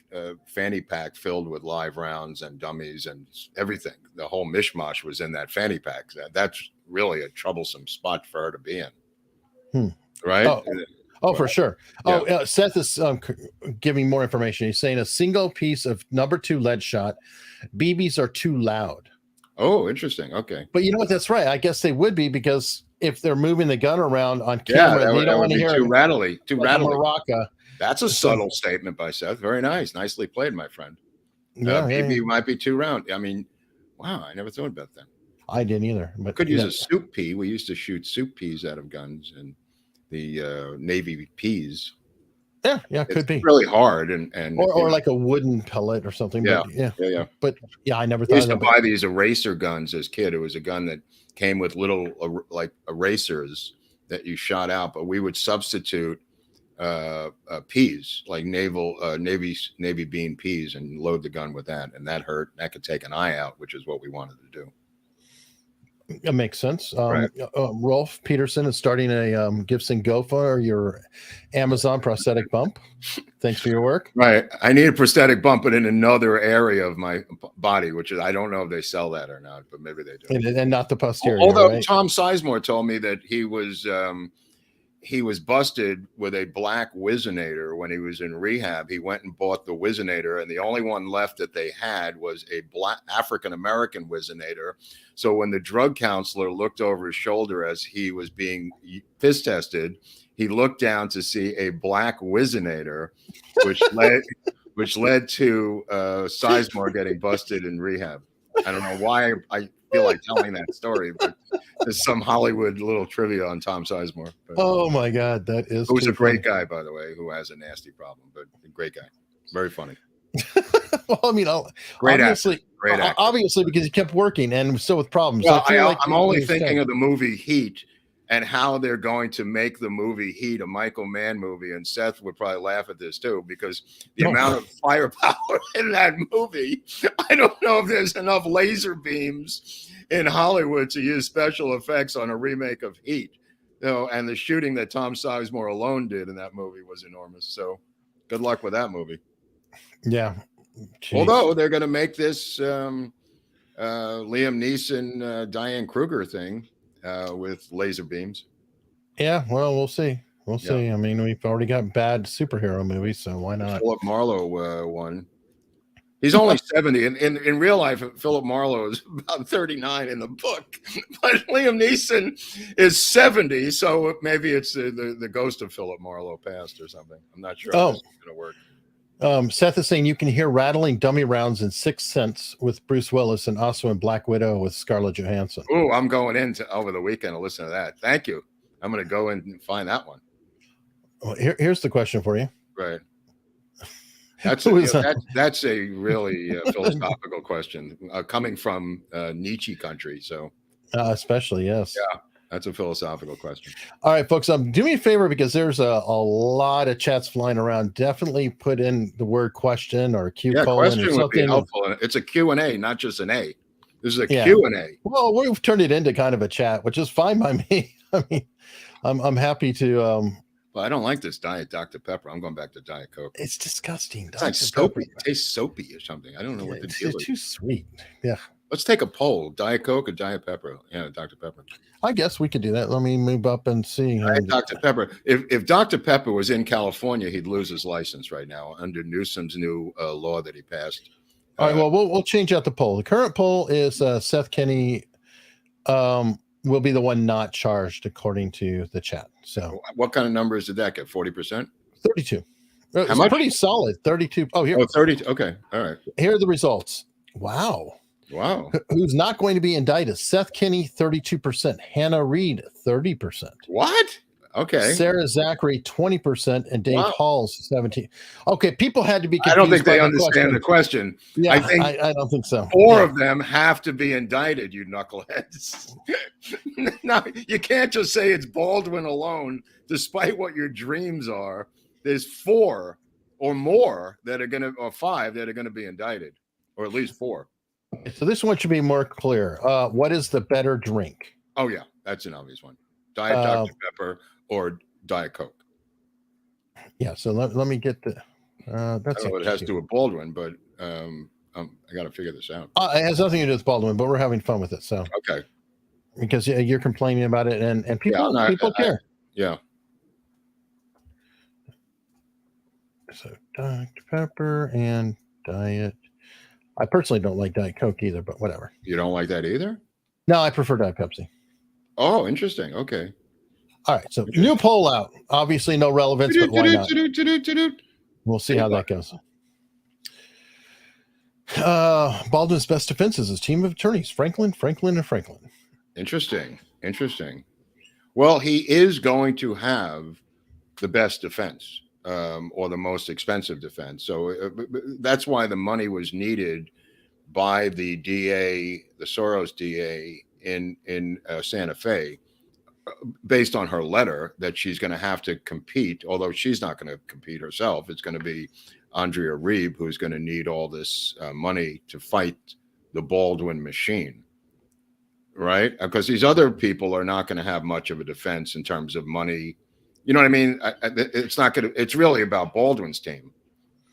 fanny pack filled with live rounds and dummies and everything. The whole mishmash was in that fanny pack. That's really a troublesome spot for her to be in. Right?
Oh, for sure. Yeah. Seth is giving more information. He's saying a single piece of number 2 lead shot. BBs are too loud.
Oh, interesting. Okay.
But you know what? That's right. I guess they would be, because if they're moving the gun around on camera, they don't want to hear
too rattly. Too rattly.
Maraca.
That's a subtle statement by Seth. Very nice. Nicely played, my friend. BB might be too round. I mean, wow, I never thought about that.
I didn't either. But
could use a soup pea. We used to shoot soup peas out of guns, and the Navy peas.
Yeah, could be
really hard,
or like a wooden pellet or something.
Yeah.
But yeah, I never thought.
I used to buy these eraser guns as a kid. It was a gun that came with little like erasers that you shot out, but we would substitute peas, like Navy bean peas, and load the gun with that, and that hurt. That could take an eye out, which is what we wanted to do.
It makes sense. Rolf Peterson is starting a Gibson Gofa, or your Amazon prosthetic bump. Thanks for your work.
Right. I need a prosthetic bump, but in another area of my body, which is, I don't know if they sell that or not, but maybe they do.
And not the posterior.
Although Tom Sizemore told me that he was he was busted with a black Whizzinator when he was in rehab. He went and bought the Whizzinator, and the only one left that they had was a black African-American Whizzinator. So when the drug counselor looked over his shoulder as he was being piss tested, he looked down to see a black Whizzinator, which led to Sizemore getting busted in rehab. I don't know why I feel like telling that story, but there's some Hollywood little trivia on Tom Sizemore. But,
oh my God, that is.
Who's a great guy, by the way, who has a nasty problem, but a great guy, very funny.
Well, I mean, obviously, because he kept working and still with problems.
Well, I'm only thinking of the movie Heat and how they're going to make the movie Heat a Michael Mann movie. And Seth would probably laugh at this too, because the amount of firepower in that movie, I don't know if there's enough laser beams in Hollywood to use special effects on a remake of Heat. And the shooting that Tom Sizemore alone did in that movie was enormous. So good luck with that movie.
Yeah. Jeez.
Although they're going to make this Liam Neeson, Diane Kruger thing with laser beams.
Yeah, well, we'll see. We'll see. I mean, we've already got bad superhero movies, so why not?
Philip Marlowe won. He's only 70. In real life, Philip Marlowe is about 39 in the book. But Liam Neeson is 70, so maybe it's the ghost of Philip Marlowe passed or something. I'm not sure how this is going to work.
Seth is saying you can hear rattling dummy rounds in Sixth Sense with Bruce Willis and also in Black Widow with Scarlett Johansson.
Oh, I'm going over the weekend to listen to that. Thank you. I'm going to go in and find that one.
Well, here's the question for you.
Right. That's a really philosophical question coming from Nietzsche country. So,
especially, yes.
Yeah. That's a philosophical question.
All right, folks, do me a favor, because there's a lot of chats flying around. Definitely put in the word question or Q colon
question
or something.
Would be helpful. It's a Q&A, not just an A. This is a Q&A.
Well, we've turned it into kind of a chat, which is fine by me. I mean, I'm happy to.
Well, I don't like this Diet Dr. Pepper. I'm going back to Diet Coke.
It's disgusting.
It's like soapy. It tastes soapy or something. I don't know what the deal is.
It's too sweet. Yeah.
Let's take a poll. Diet Coke or Diet Pepper? Yeah, Dr. Pepper.
I guess we could do that. Let me move up and see.
Dr. Pepper. If Dr. Pepper was in California, he'd lose his license right now under Newsom's new law that he passed.
All right. Well, we'll change out the poll. The current poll is Seth Kinney will be the one not charged according to the chat. So,
what kind of numbers did that get? 40%?
32.
How much?
Pretty solid. 32. Oh, here.
Oh, 30. Okay. All right.
Here are the results. Wow. Who's not going to be indicted? Seth Kinney, 32%. Hannah Reed, 30%.
What? Okay.
Sarah Zachary, 20%, and Dave Halls, 17%. Okay, people had to be confused.
I don't think they understand the question.
Yeah, I don't think so.
Four of them have to be indicted, you knuckleheads. No, you can't just say it's Baldwin alone, despite what your dreams are. There's four or more that are going to, or five that are going to be indicted, or at least four.
So this one should be more clear. What is the better drink?
Oh, yeah. That's an obvious one. Diet Dr. Pepper or Diet Coke.
Yeah. So let me get the. That's
I don't know what it has to do with Baldwin, but I got to figure this out.
It has nothing to do with Baldwin, but we're having fun with it. So
okay.
Because you're complaining about it, and people care.
Yeah.
So Dr. Pepper and Diet. I personally don't like Diet Coke either, but whatever.
You don't like that either?
No, I prefer Diet Pepsi.
Oh, interesting. Okay.
All right. So new poll out. Obviously no relevance, but why not? We'll see how that goes. Baldwin's best defense is his team of attorneys, Franklin.
Interesting. Well, he is going to have the best defense. Or the most expensive defense. So that's why the money was needed by the DA, the Soros DA in Santa Fe, based on her letter that she's going to have to compete, although she's not going to compete herself. It's going to be Andrea Reeb who's going to need all this money to fight the Baldwin machine, right? Because these other people are not going to have much of a defense in terms of money. You know what I mean? It's not going to. It's really about Baldwin's team.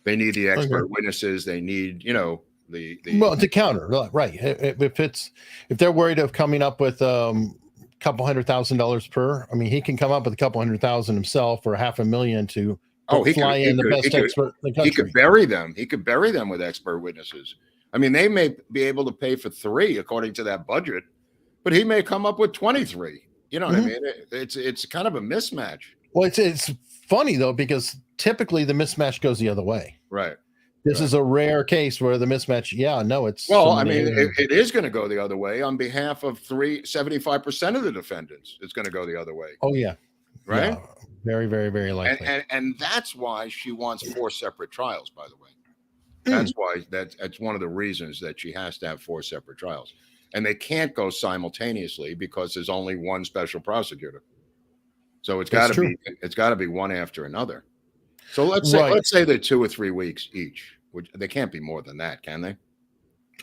They need the expert witnesses. They need, the
well to counter, right? If they're worried of coming up with couple $100,000 per. I mean, he can come up with a couple $100,000 himself or $500,000 to fly in the best expert in the country.
He could bury them. He could bury them with expert witnesses. I mean, they may be able to pay for 3 according to that budget, but he may come up with 23. You know what I mean? It's kind of a mismatch.
Well, it's funny though, because typically the mismatch goes the other way.
Right.
This is a rare case where the mismatch. Yeah, no, it's
it is going to go the other way on behalf of 75% of the defendants. It's going to go the other way.
Oh yeah,
right.
Yeah, very, very, very likely.
And that's why she wants 4 separate trials. By the way, that's why that's one of the reasons that she has to have 4 separate trials, and they can't go simultaneously because there's only one special prosecutor. So it's got to be one after another. So let's say they're 2 or 3 weeks each. Which they can't be more than that, can they?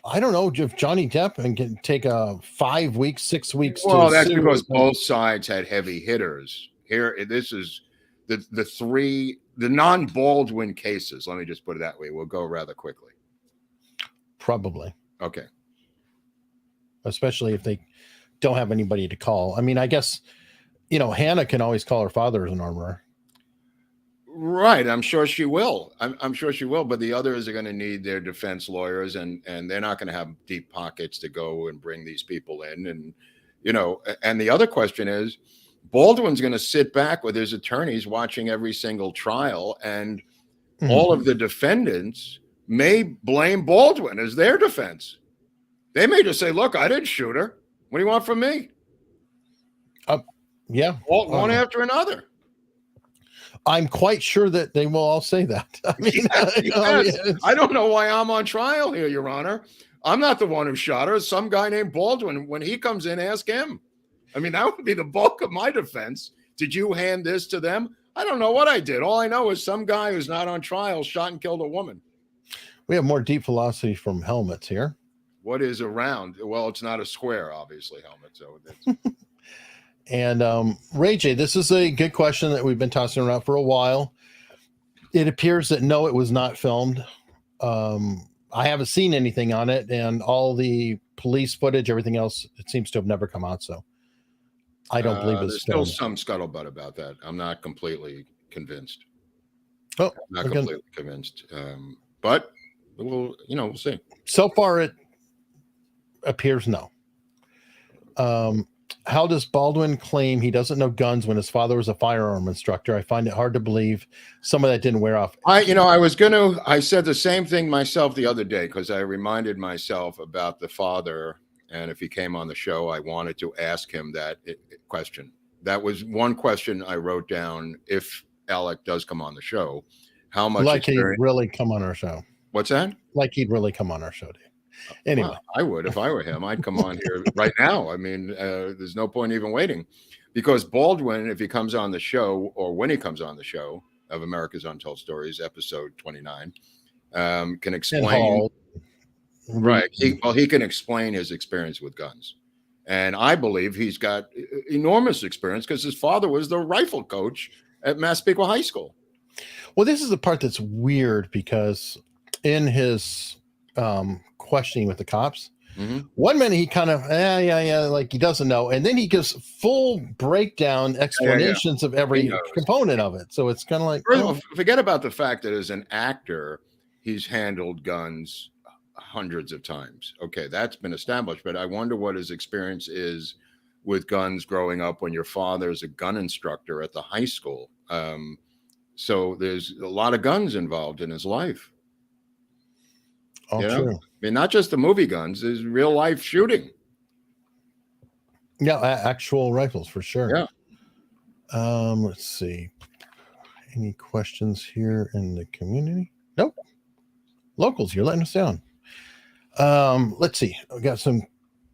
I don't know if Johnny Depp can take a 5 weeks, 6 weeks.
Well, that's because both sides had heavy hitters. Here, this is the non-Baldwin cases. Let me just put it that way. We'll go rather quickly.
Probably.
Okay.
Especially if they don't have anybody to call. I mean, I guess, Hannah can always call her father as an armorer.
Right. I'm sure she will. I'm sure she will. But the others are going to need their defense lawyers, and they're not going to have deep pockets to go and bring these people in. And, and the other question is, Baldwin's going to sit back with his attorneys watching every single trial, and all of the defendants may blame Baldwin as their defense. They may just say, look, I didn't shoot her. What do you want from me?
Yeah.
One after another.
I'm quite sure that they will all say that. I mean,
yes. I don't know why I'm on trial here, Your Honor. I'm not the one who shot her. Some guy named Baldwin. When he comes in, ask him. I mean, that would be the bulk of my defense. Did you hand this to them? I don't know what I did. All I know is some guy who's not on trial shot and killed a woman.
We have more deep philosophy from helmets here.
What is a round? Well, it's not a square, obviously, helmet. So it's...
And Ray J, this is a good question that we've been tossing around for a while. It appears that no, it was not filmed. I haven't seen anything on it, and all the police footage, everything else, it seems to have never come out. So I don't believe it's
there's still some scuttlebutt about that. I'm not completely convinced.
Oh,
I'm not completely convinced. But we'll see.
So far, it appears no. How does Baldwin claim he doesn't know guns when his father was a firearm instructor? I find it hard to believe some of that didn't wear off.
I said the same thing myself the other day, because I reminded myself about the father. And if he came on the show, I wanted to ask him that question. That was one question I wrote down. If Alec does come on the show, how much
like he'd really come on our show?
What's that?
Like he'd really come on our show, Dave. Anyway,
well, I would if I were him. I'd come on here right now. I mean, there's no point even waiting, because Baldwin, if he comes on the show, or when he comes on the show of America's Untold Stories, episode 29, can explain. Right. He can explain his experience with guns. And I believe he's got enormous experience because his father was the rifle coach at Massapequa High School.
Well, this is the part that's weird, because in his questioning with the cops, 1 minute he kind of like he doesn't know, and then he gives full breakdown explanations of every component of it. So it's kind of like,
first of all, forget about the fact that as an actor he's handled guns hundreds of times. Okay, that's been established, but I wonder what his experience is with guns growing up when your father is a gun instructor at the high school. So there's a lot of guns involved in his life.
Oh, true.
I mean, not just the movie guns, there's real life shooting.
Yeah, actual rifles for sure.
Yeah.
Let's see. Any questions here in the community? Nope. Locals, you're letting us down. Let's see. I've got some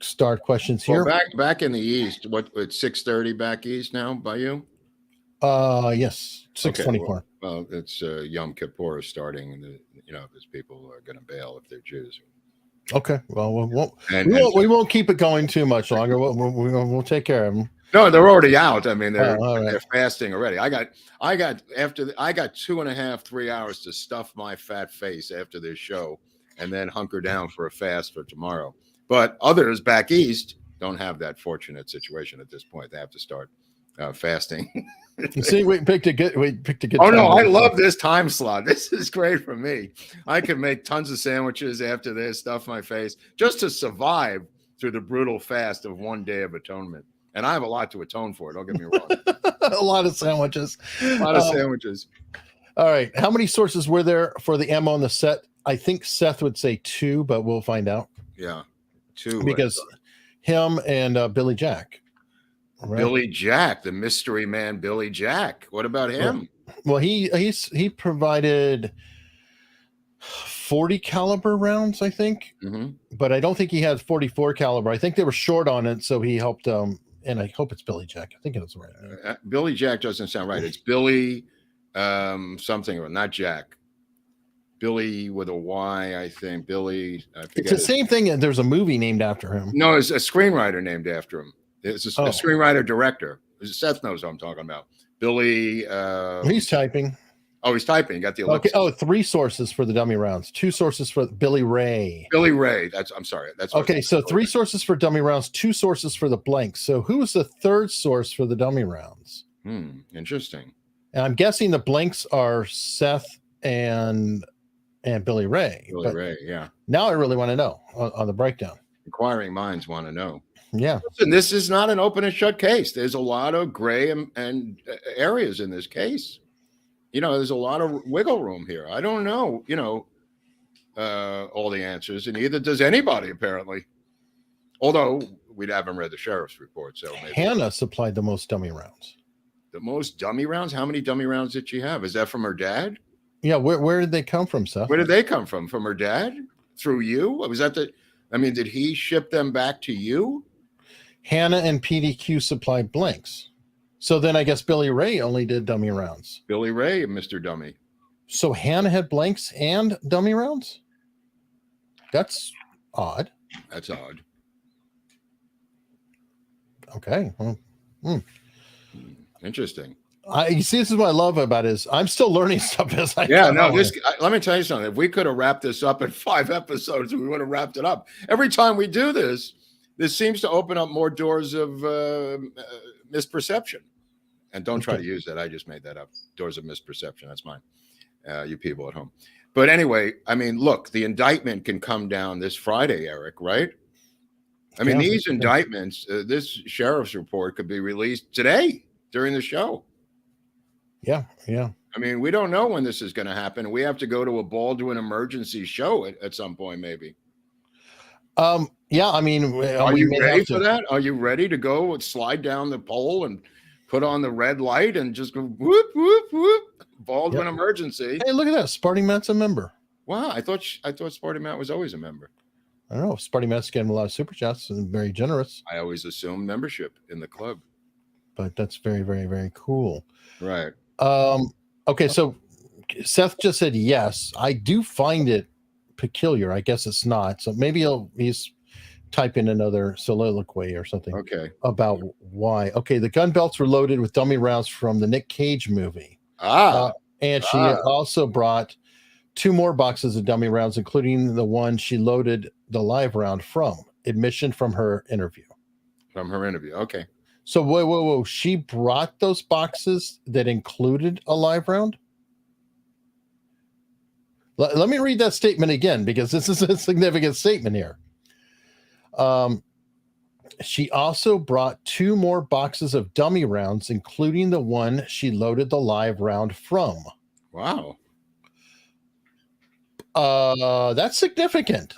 start questions here.
Well, back in the East, it's 6:30 back East now by you?
Yes, 6:24.
Okay, well, it's Yom Kippur is starting, and there's people are going to bail if they're Jews.
Okay, well, we won't keep it going too much longer. We'll take care of them.
No, they're already out. I mean, they're fasting already. I got 2.5, 3 hours to stuff my fat face after this show, and then hunker down for a fast for tomorrow. But others back East, don't have that fortunate situation at this point. They have to start fasting.
See, we picked a good.
Oh
time
no, I
to-
love this time slot. This is great for me. I can make tons of sandwiches after this, stuff my face, just to survive through the brutal fast of 1 day of atonement. And I have a lot to atone for. Don't get me wrong.
a lot of sandwiches.
A lot of sandwiches.
All right. How many sources were there for the ammo on the set? I think Seth would say 2, but we'll find out.
Yeah, 2.
Because him and Billy Jack. Right?
Billy Jack, the mystery man, Billy Jack. What about him?
Well, he provided 40 caliber rounds, I think, but I don't think he had 44 caliber. I think they were short on it, so he helped. And I hope it's Billy Jack. I think it's right.
Billy Jack doesn't sound right. It's Billy something or not Jack. Billy with a Y, I think. Billy. I forget
it's the same thing. There's a movie named after him.
No, it's a screenwriter named after him. It's a screenwriter director. Seth knows what I'm talking about. Billy.
He's typing.
Oh, he's typing. You got the ellipsis.
Okay. Oh, 3 sources for the dummy rounds. 2 sources for Billy Ray.
Billy Ray. I'm sorry. That's
okay. So 3 sources for dummy rounds, 2 sources for the blanks. So who was the 3rd source for the dummy rounds?
Interesting.
And I'm guessing the blanks are Seth and Billy Ray.
Billy Ray. Yeah.
Now I really want to know on the breakdown.
Inquiring minds want to know.
Yeah.
Listen, this is not an open and shut case. There's a lot of gray and areas in this case. There's a lot of wiggle room here. I don't know, all the answers, and neither does anybody, apparently. Although we haven't read the sheriff's report. So maybe.
Hannah supplied the most dummy rounds.
The most dummy rounds? How many dummy rounds did she have? Is that from her dad?
Yeah. Where did they come from, Seth?
Where did they come from? From her dad? Through you? Was that did he ship them back to you?
Hannah and PDQ supplied blanks. So then I guess Billy Ray only did dummy rounds.
Billy Ray, Mr. Dummy.
So Hannah had blanks and dummy rounds? That's odd.
That's odd.
Okay.
Interesting.
You see, this is what I love about it is I'm still learning stuff as I
go. Let me tell you something. If we could have wrapped this up in 5 episodes, we would have wrapped it up. Every time we do this seems to open up more doors of misperception. And don't try to use that. I just made that up. Doors of misperception. That's mine. You people at home. But anyway, look, the indictment can come down this Friday, Eric, right? These indictments, this sheriff's report could be released today during the show.
Yeah.
We don't know when this is going to happen. We have to go to a Baldwin emergency show at some point, maybe.
Yeah.
Are you ready for that? Are you ready to go and slide down the pole and put on the red light and just go whoop, whoop, whoop? Baldwin emergency.
Hey, look at that. Sparty Matt's a member.
Wow. I thought Sparty Matt was always a member.
I don't know. Sparty Matt's getting a lot of super chats and very generous.
I always assume membership in the club.
But that's very, very, very cool.
Right.
Okay. So Seth just said yes. I do find it peculiar. I guess it's not. So maybe he's typing another soliloquy or something.
Okay.
About why. Okay. The gun belts were loaded with dummy rounds from the Nick Cage movie. And she also brought 2 more boxes of dummy rounds, including the one she loaded the live round from. Admission from her interview.
Okay.
So whoa. She brought those boxes that included a live round? Let me read that statement again, because this is a significant statement here. She also brought 2 more boxes of dummy rounds, including the one she loaded the live round from.
Wow.
That's significant.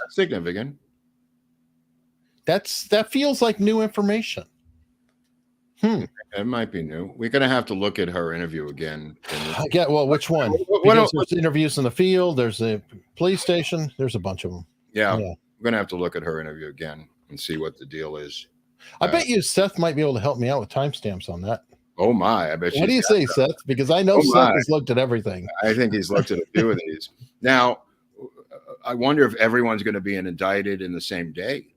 That feels like new information.
It might be new. We're going to have to look at her interview again.
Which one? There's interviews in the field. There's a police station. There's a bunch of them.
Yeah. We're going to have to look at her interview again and see what the deal is.
I bet you Seth might be able to help me out with timestamps on that.
Oh my! I bet.
What do you say, Seth? Because I know Seth has looked at everything.
I think he's looked at a few of these. Now, I wonder if everyone's going to be indicted in the same day.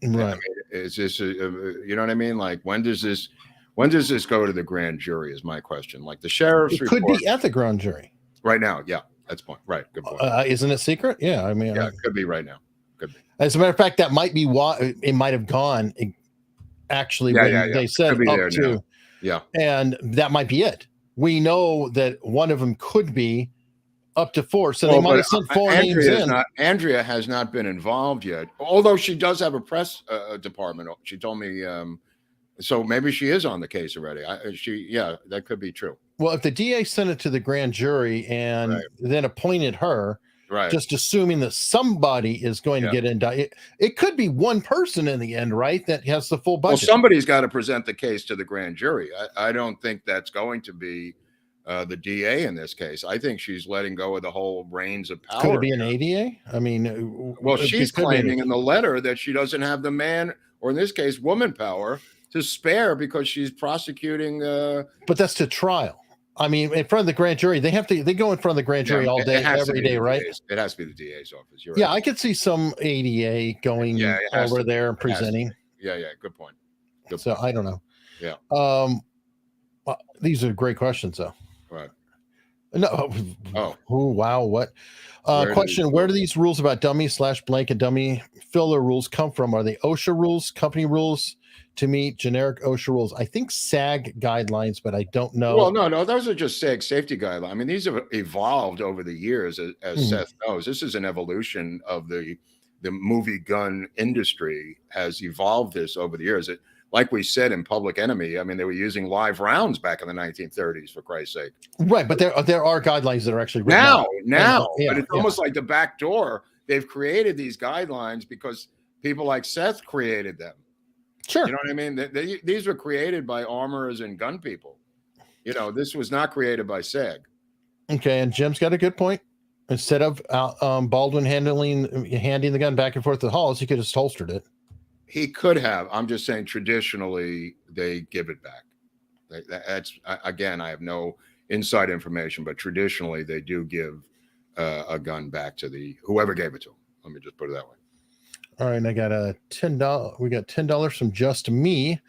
Right?
Is this? You know what I mean? Like, when does this go to the grand jury? Is my question. Like the sheriff's report
could be at the grand jury
right now. Yeah, that's point. Right. Good point.
Isn't it secret? Yeah.
It could be right now. Could be.
As a matter of fact, that might be why it might have gone actually
Yeah,
when
yeah, yeah.
they said
Could be
up
there
to,
now. Yeah.
and that might be it. We know that one of them could be up to 4, so they
Well,
might
but
have sent 4 names in.
Andrea has not been involved yet, although she does have a press department. She told me, so maybe she is on the case already. Yeah, that could be true.
Well, if the DA sent it to the grand jury and
Right.
then appointed her,
Right.
just assuming that somebody is going to get indicted, it could be one person in the end, right? That has the full budget.
Well, somebody's got to present the case to the grand jury. I don't think that's going to be the DA in this case. I think she's letting go of the whole reins of power.
Could it be an ADA? I mean,
well, she's claiming in the letter that she doesn't have the man, or in this case, woman power to spare because she's prosecuting.
But that's to trial. I mean, in front of the grand jury, they go in front of the grand jury all day, every day, right?
It has to be the DA's office. You're
right.
Yeah,
I could see some ADA going over there and presenting.
Yeah, good point.
So I don't know.
Yeah.
These are great questions, though.
Right.
No. Oh, wow. What? Question: where do these rules about dummy/blank and dummy filler rules come from? Are they OSHA rules, company rules? To meet generic OSHA rules? I think SAG guidelines, but I don't know.
Well, no, those are just SAG safety guidelines. I mean, these have evolved over the years, as Seth knows. This is an evolution of the movie gun industry has evolved this over the years. Like we said in Public Enemy, I mean, they were using live rounds back in the 1930s, for Christ's sake.
Right, but there are guidelines that are actually
written now, but it's almost like the back door. They've created these guidelines because people like Seth created them.
Sure.
You know what I mean? These were created by armorers and gun people. You know, this was not created by SAG.
Okay, and Jim's got a good point. Instead of Baldwin handing the gun back and forth to the halls, he could have holstered it.
He could have. I'm just saying traditionally they give it back. That's again, I have no inside information, but traditionally they do give a gun back to whoever gave it to him. Let me just put it that way.
All right, and I got a $10. We got $10 from Just Me.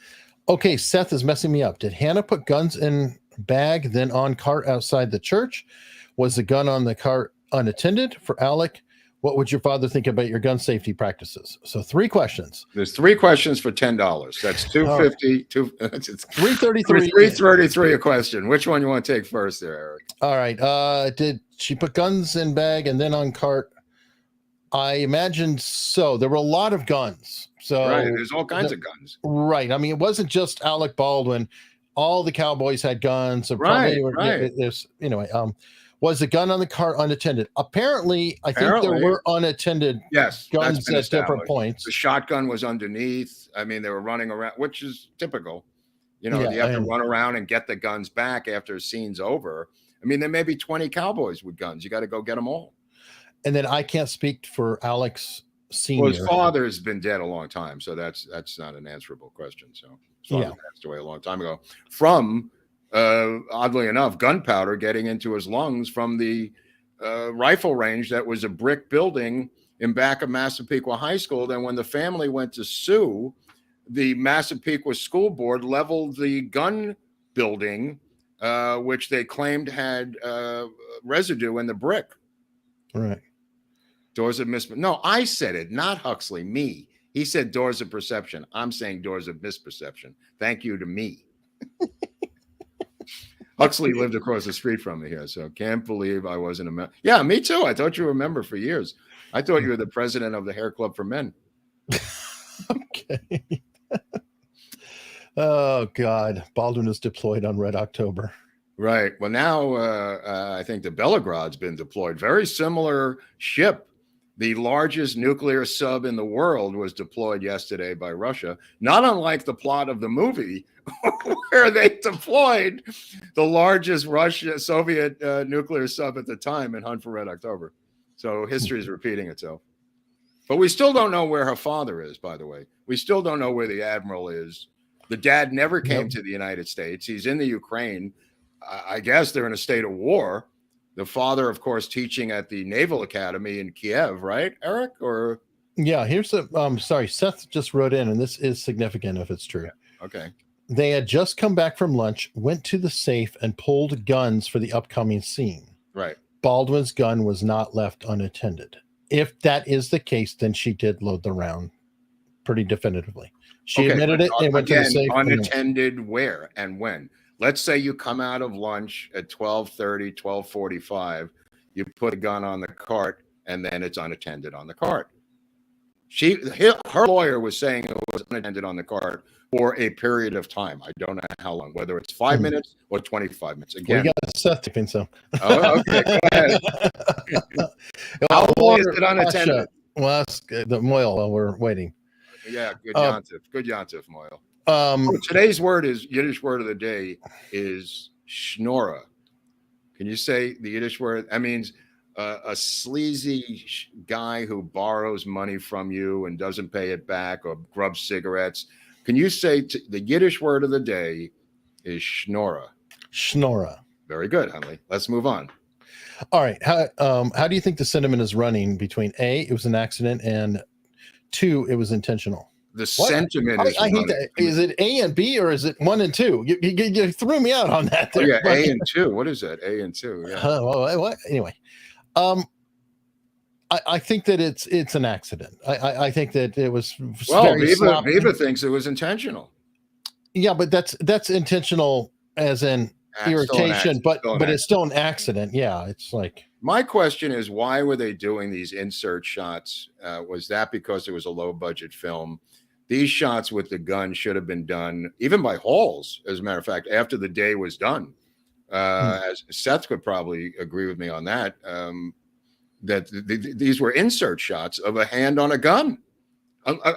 Okay, Seth is messing me up. Did Hannah put guns in bag, then on cart outside the church? Was the gun on the cart unattended? For Alec, what would your father think about your gun safety practices? So 3 questions.
There's 3 questions for $10. That's $250. It's
$333.
$333 a question. Which one you want to take first, there, Eric?
All right. Did she put guns in bag and then on cart? I imagine so. There were a lot of guns. So
right, there's all kinds of guns.
Right. I mean, it wasn't just Alec Baldwin. All the cowboys had guns. So
right.
There's anyway. Was the gun on the cart unattended? Apparently, I think there were unattended guns at different points.
The shotgun was underneath. I mean, they were running around, which is typical. You know, you have to run around and get the guns back after a scene's over. I mean, there may be 20 cowboys with guns. You got to go get them all.
And then I can't speak for Alex Sr.
Well, his father's been dead a long time, so that's not an answerable question. So his father passed away a long time ago from, oddly enough, gunpowder getting into his lungs from the rifle range that was a brick building in back of Massapequa High School. Then when the family went to sue, the Massapequa School Board leveled the gun building, which they claimed had residue in the brick.
Right.
Doors of misperception. No, I said it, not Huxley, me. He said doors of perception. I'm saying doors of misperception. Thank you to me. Huxley lived across the street from me here, so can't believe I wasn't a member. Yeah, me too. I thought you were a member for years. I thought you were the president of the Hair Club for Men.
Okay. Oh, God. Baldwin is deployed on Red October.
Right. Well, now I think the Belograd's been deployed. Very similar ship. The largest nuclear sub in the world was deployed yesterday by Russia, not unlike the plot of the movie where they deployed the largest Soviet nuclear sub at the time in Hunt for Red October. So history is repeating itself. But we still don't know where her father is, by the way. We still don't know where the admiral is. The dad never came to the United States. He's in the Ukraine. I guess they're in a state of war. The father, of course, teaching at the Naval Academy in Kiev, right, Eric? Or
here's sorry, Seth just wrote in, and this is significant if it's true.
Okay.
They had just come back from lunch, went to the safe, and pulled guns for the upcoming scene.
Right.
Baldwin's gun was not left unattended. If that is the case, then she did load the round pretty definitively. She admitted it and went to the safe.
Unattended where and when? Let's say you come out of lunch at 12:30, 12:45. You put a gun on the cart, and then it's unattended on the cart. Her lawyer was saying it was unattended on the cart for a period of time. I don't know how long, whether it's 5 minutes or 25 minutes. Again,
we got Seth tipping some.
Oh, okay, go ahead. How long is it unattended?
Well, that's the Moyle while we're waiting.
Yeah, good Yontif. Good Yontif, Moyle. Today's Yiddish word of the day is schnorra. Can you say the Yiddish word? That means a sleazy guy who borrows money from you and doesn't pay it back or grubs cigarettes. Can you say the Yiddish word of the day is schnorra?
Schnorra.
Very good, Huntley. Let's move on.
All right. How do you think the sentiment is running between A, it was an accident, and 2, it was intentional?
The sentiment is.
I hate that. Is it A and B, or is it 1 and 2? You threw me out on that.
Oh, yeah, A and 2. What is that? A and 2. Yeah.
What? Anyway, I think that it's an accident. I think that it was.
Well, Viva thinks it was intentional.
Yeah, but that's intentional as in irritation, but it's still an accident. Yeah, it's like.
My question is, why were they doing these insert shots? Was that because it was a low budget film? These shots with the gun should have been done even by Halls, as a matter of fact, after the day was done. As Seth could probably agree with me on that. These were insert shots of a hand on a gun,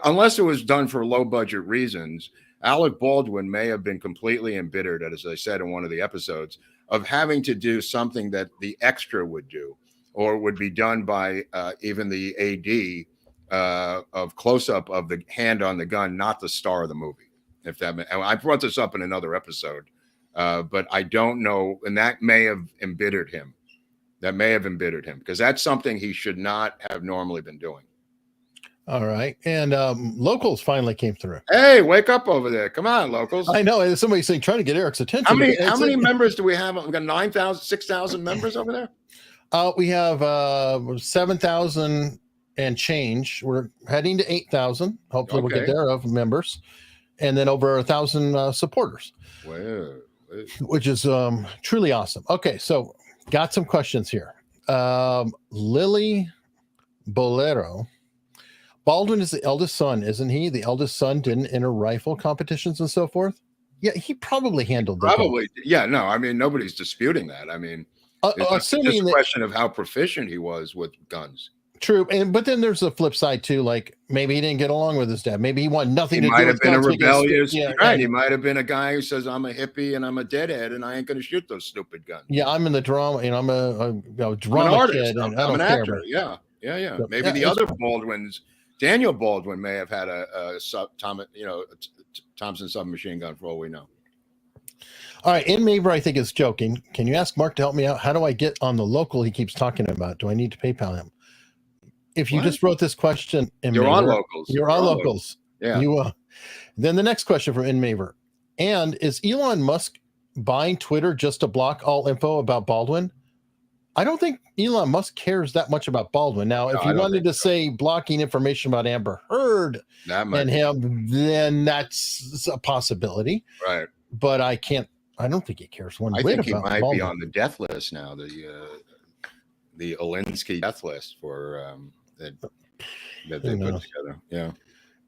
unless it was done for low budget reasons. Alec Baldwin may have been completely embittered, as I said in one of the episodes, of having to do something that the extra would do, or would be done by even the AD of close-up of the hand on the gun, not the star of the movie. I brought this up in another episode, but I don't know, and that may have embittered him. Because that's something he should not have normally been doing.
All right. And locals finally came through.
Hey, wake up over there. Come on, locals.
I know. There's somebody saying, trying to get Eric's attention.
How many members do we have? We've got 9,000, 6,000 members over there?
We have 7,000 and change. We're heading to 8,000. Hopefully we'll get there of members. And then over 1,000 supporters.
Wow.
Which is truly awesome. Okay, so got some questions here. Lily Bolero. Baldwin is the eldest son, isn't he? The eldest son didn't enter rifle competitions and so forth. Yeah, he probably handled that.
Probably. Yeah, no, I mean, nobody's disputing that. I mean, it's just a question of how proficient he was with guns.
True. But then there's the flip side too. Like maybe he didn't get along with his dad. Maybe he wanted nothing to do with guns.
He might have been a rebellious. Right. He might have been a guy who says, I'm a hippie and I'm a deadhead and I ain't going to shoot those stupid guns.
Yeah, I'm in the drama. And I'm a drama artist. Kid. And I'm an actor.
Yeah. Maybe the other Baldwins, Daniel Baldwin may have had a Thompson submachine gun for all we know.
All right. In Maver, I think is joking. Can you ask Mark to help me out? How do I get on the local he keeps talking about? Do I need to PayPal him? If you just wrote this question,
you're on locals.
You're on locals.
Yeah.
You Then the next question from Maver. And is Elon Musk buying Twitter just to block all info about Baldwin? I don't think Elon Musk cares that much about Baldwin. Now, if you wanted to say blocking information about Amber Heard and him, then that's a possibility.
Right.
But I don't think he cares one bit about
Baldwin. I think he might be on the death list now, the Alinsky death list for that they put together. Yeah.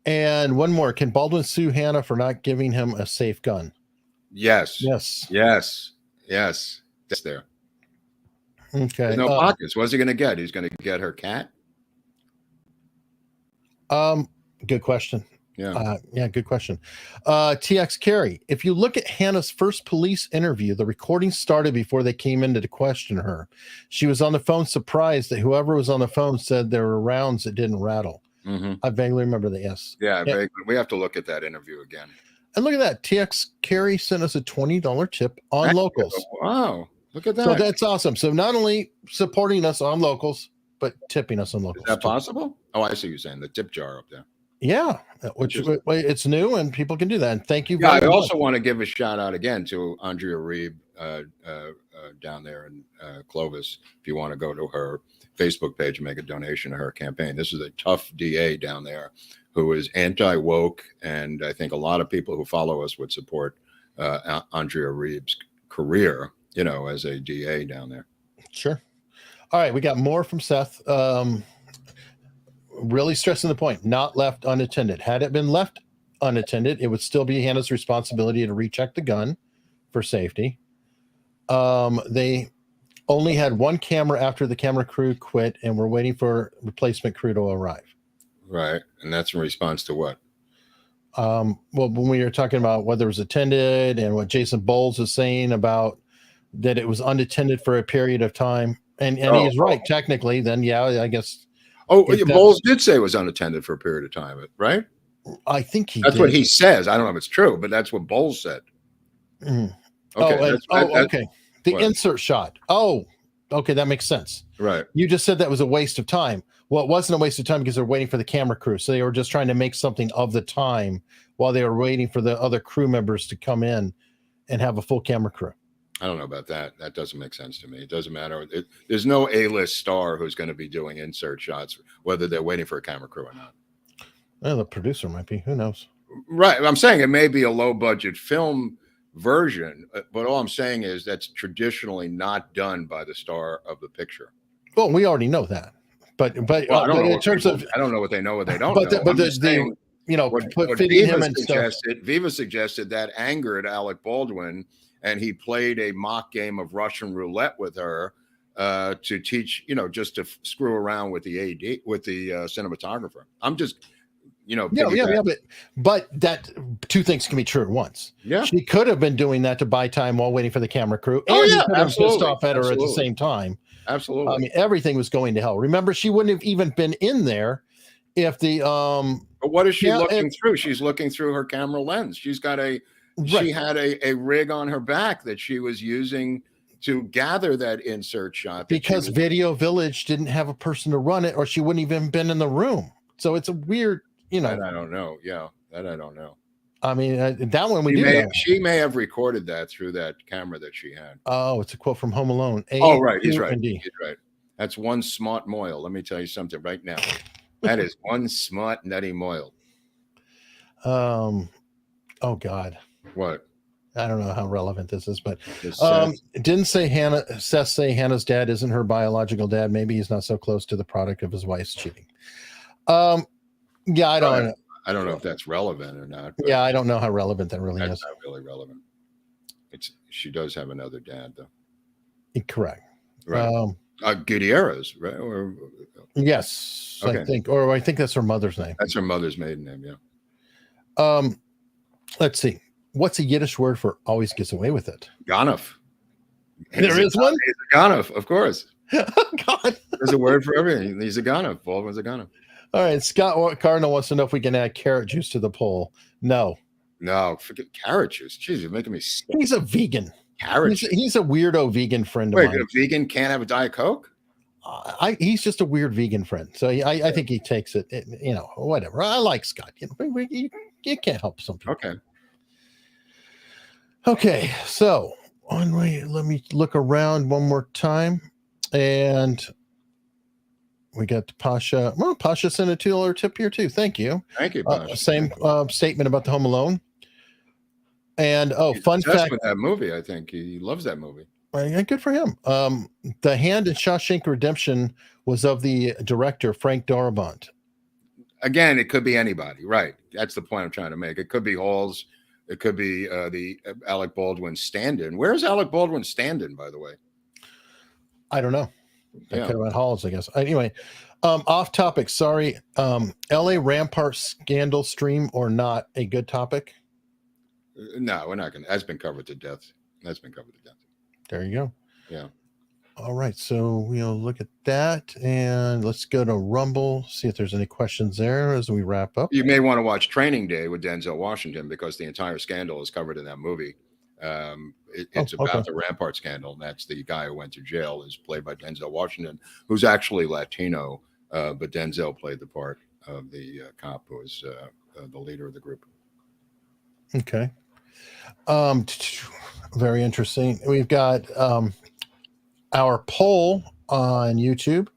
And one more. Can Baldwin sue Hannah for not giving him a safe gun?
Yes. That's there.
Okay.
There's no pockets. What's he going to get? He's going to get her cat?
Good question.
Yeah.
Good question. TX Carey, if you look at Hannah's first police interview, the recording started before they came in to question her. She was on the phone surprised that whoever was on the phone said there were rounds that didn't rattle.
Mm-hmm.
I vaguely remember that, yes.
Yeah, we have to look at that interview again.
And look at that. TX Carey sent us a $20 tip on locals.
Wow. Look at that.
So that's awesome. So not only supporting us on locals, but tipping us on locals.
Is that possible? Oh, I see you saying the tip jar up there.
Yeah, which it's new and people can do that. And thank you.
Yeah,
very
I
much.
also want to give a shout out again to Andrea Reeb down there in Clovis. If you want to go to her Facebook page and make a donation to her campaign, this is a tough DA down there who is anti-woke, and I think a lot of people who follow us would support Andrea Reeb's career, as a DA down there.
Sure. All right, we got more from Seth. Really stressing the point, not left unattended. Had it been left unattended, it would still be Hannah's responsibility to recheck the gun for safety. They only had one camera after the camera crew quit, and we're waiting for replacement crew to arrive.
Right, and that's in response to what?
Well, when we were talking about whether it was attended and what Jason Bowles is saying about that it was unattended for a period of time, and he's right. Technically, then yeah, I guess.
Oh, Bowles did say it was unattended for a period of time, right?
I think
that's what he says. I don't know if it's true, but that's what Bowles said.
Mm. Okay. Okay. The insert shot. Oh, okay. That makes sense.
Right.
You just said that was a waste of time. Well, it wasn't a waste of time because they're waiting for the camera crew. So they were just trying to make something of the time while they were waiting for the other crew members to come in and have a full camera crew.
I don't know about that. That doesn't make sense to me. It doesn't matter. There's no A-list star who's going to be doing insert shots, whether they're waiting for a camera crew or not.
Well, the producer might be. Who knows?
Right. I'm saying it may be a low-budget film version, but all I'm saying is that's traditionally not done by the star of the picture.
Well, we already know that. But
well,
in terms of,
I don't know what they know, what they don't
know.
But
what fitting him and
Viva suggested that angered Alec Baldwin, and he played a mock game of Russian roulette with her to teach, just to screw around with the AD, with the cinematographer. I'm just,
but that two things can be true at once.
Yeah,
she could have been doing that to buy time while waiting for the camera crew, and he could have pissed off at her at the same time.
Absolutely.
I mean, everything was going to hell. Remember, she wouldn't have even been in there if the
But what is she looking through? She's looking through her camera lens. She's got she had a rig on her back that she was using to gather that insert shot.
Because Video Village didn't have a person to run it, or she wouldn't even been in the room. So it's a weird,
That I don't know. Yeah, that I don't know.
I mean, that one
she may have recorded that through that camera that she had.
Oh, it's a quote from Home Alone.
Right. He's right. He's right. That's one smart moil. Let me tell you something right now. That is one smart nutty moil.
Oh God.
What?
I don't know how relevant this is, but it didn't say Seth say Hannah's dad isn't her biological dad. Maybe he's not so close to the product of his wife's cheating. Yeah, I don't know
if that's relevant or not.
Yeah, I don't know how relevant that really is.
That's not really relevant. She does have another dad, though.
Correct.
Right. Gutierrez, right?
Yes,
okay.
I think that's her mother's name.
That's her mother's maiden name. Yeah.
Let's see. What's a Yiddish word for always gets away with it?
Ganef.
There is one?
He's a Ganef, of course.
God.
There's a word for everything. He's a Ganef. Baldwin's a Ganef.
All right. Scott Cardinal wants to know if we can add carrot juice to the poll. No,
forget carrot juice. Jeez, you're making me sick.
He's a vegan.
Carrot juice.
He's a weirdo vegan friend of mine.
A vegan can't have a Diet Coke?
He's just a weird vegan friend. So I think he takes it, whatever. I like Scott. You can't help some people. Okay. So let me look around one more time. And we got Pasha. Well, Pasha sent a $2 tip here too. Thank you.
Thank you, Pasha.
Same statement about the Home Alone. And fun fact
with that movie, I think he loves that movie.
Yeah, good for him. The hand in Shawshank Redemption was of the director Frank Darabont.
Again, it could be anybody, right? That's the point I'm trying to make. It could be Halls. It could be the Alec Baldwin stand-in. Where's Alec Baldwin stand-in, by the way?
I don't know. That could have been Halls, I guess. Anyway, off topic. Sorry. LA Rampart scandal stream or not a good topic?
No, we're not going to. That's been covered to death.
There you go.
Yeah.
All right. So we'll look at that and let's go to Rumble, see if there's any questions there as we wrap up.
You may want to watch Training Day with Denzel Washington because the entire scandal is covered in that movie. It's about the Rampart scandal. And that's the guy who went to jail is played by Denzel Washington, who's actually Latino, but Denzel played the part of the cop who was the leader of the group.
Okay. Very interesting. We've got our poll on YouTube.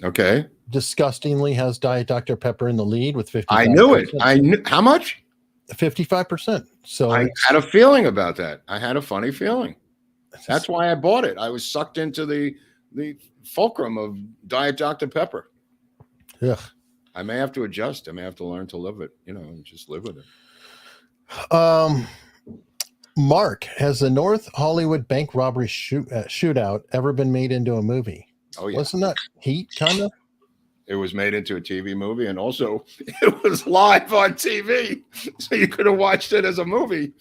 Okay.
Disgustingly has Diet Dr. Pepper in the lead with 55%.
I knew it. I knew how much?
55%. So
I had a feeling about that. I had a funny feeling. That's why I bought it. I was sucked into the fulcrum of Diet Dr. Pepper.
Ugh.
I may have to adjust. I may have to learn to live it, and just live with it.
Mark, has the North Hollywood bank robbery shootout ever been made into a movie?
Oh, yeah.
Wasn't that Heat, kind of?
It was made into a TV movie, and also it was live on TV, so you could have watched it as a movie.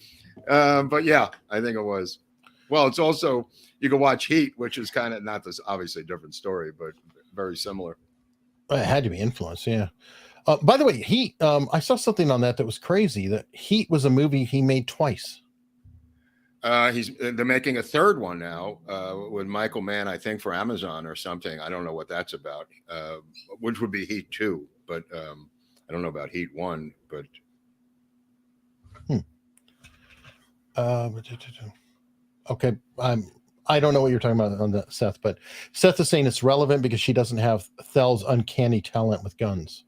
But yeah, I think it was. Well, it's also, you can watch Heat, which is kind of not this, obviously a different story, but very similar.
It had to be influenced, yeah. By the way, Heat, I saw something on that was crazy, that Heat was a movie he made twice.
They're making a third one now with Michael Mann, I think, for Amazon or something. I don't know what that's about, which would be Heat 2, but I don't know about Heat 1. But
okay, I don't know what you're talking about on that, Seth, but Seth is saying it's relevant because she doesn't have Thel's uncanny talent with guns.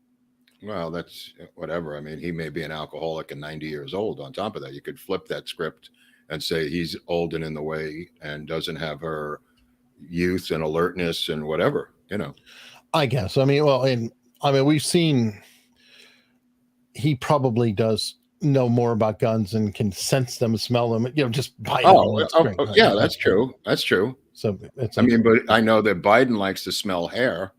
Well, that's whatever. I mean, he may be an alcoholic and 90 years old. On top of that, you could flip that script and say he's old and in the way and doesn't have her youth and alertness and whatever, I
guess. I mean, we've seen he probably does know more about guns and can sense them, smell them, just by
yeah, that's true. That's true.
So
but I know that Biden likes to smell hair.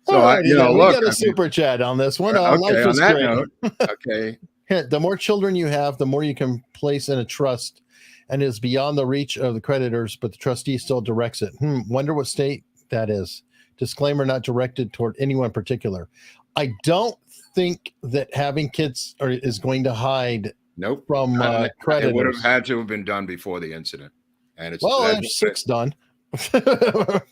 So we got a super chat on this one.
Okay, on that note, okay.
The more children you have, the more you can place in a trust, and is beyond the reach of the creditors, but the trustee still directs it. Wonder what state that is. Disclaimer, not directed toward anyone in particular. I don't think that having kids is going to hide from creditors.
It would have had to have been done before the incident. And it's
there's 6 done.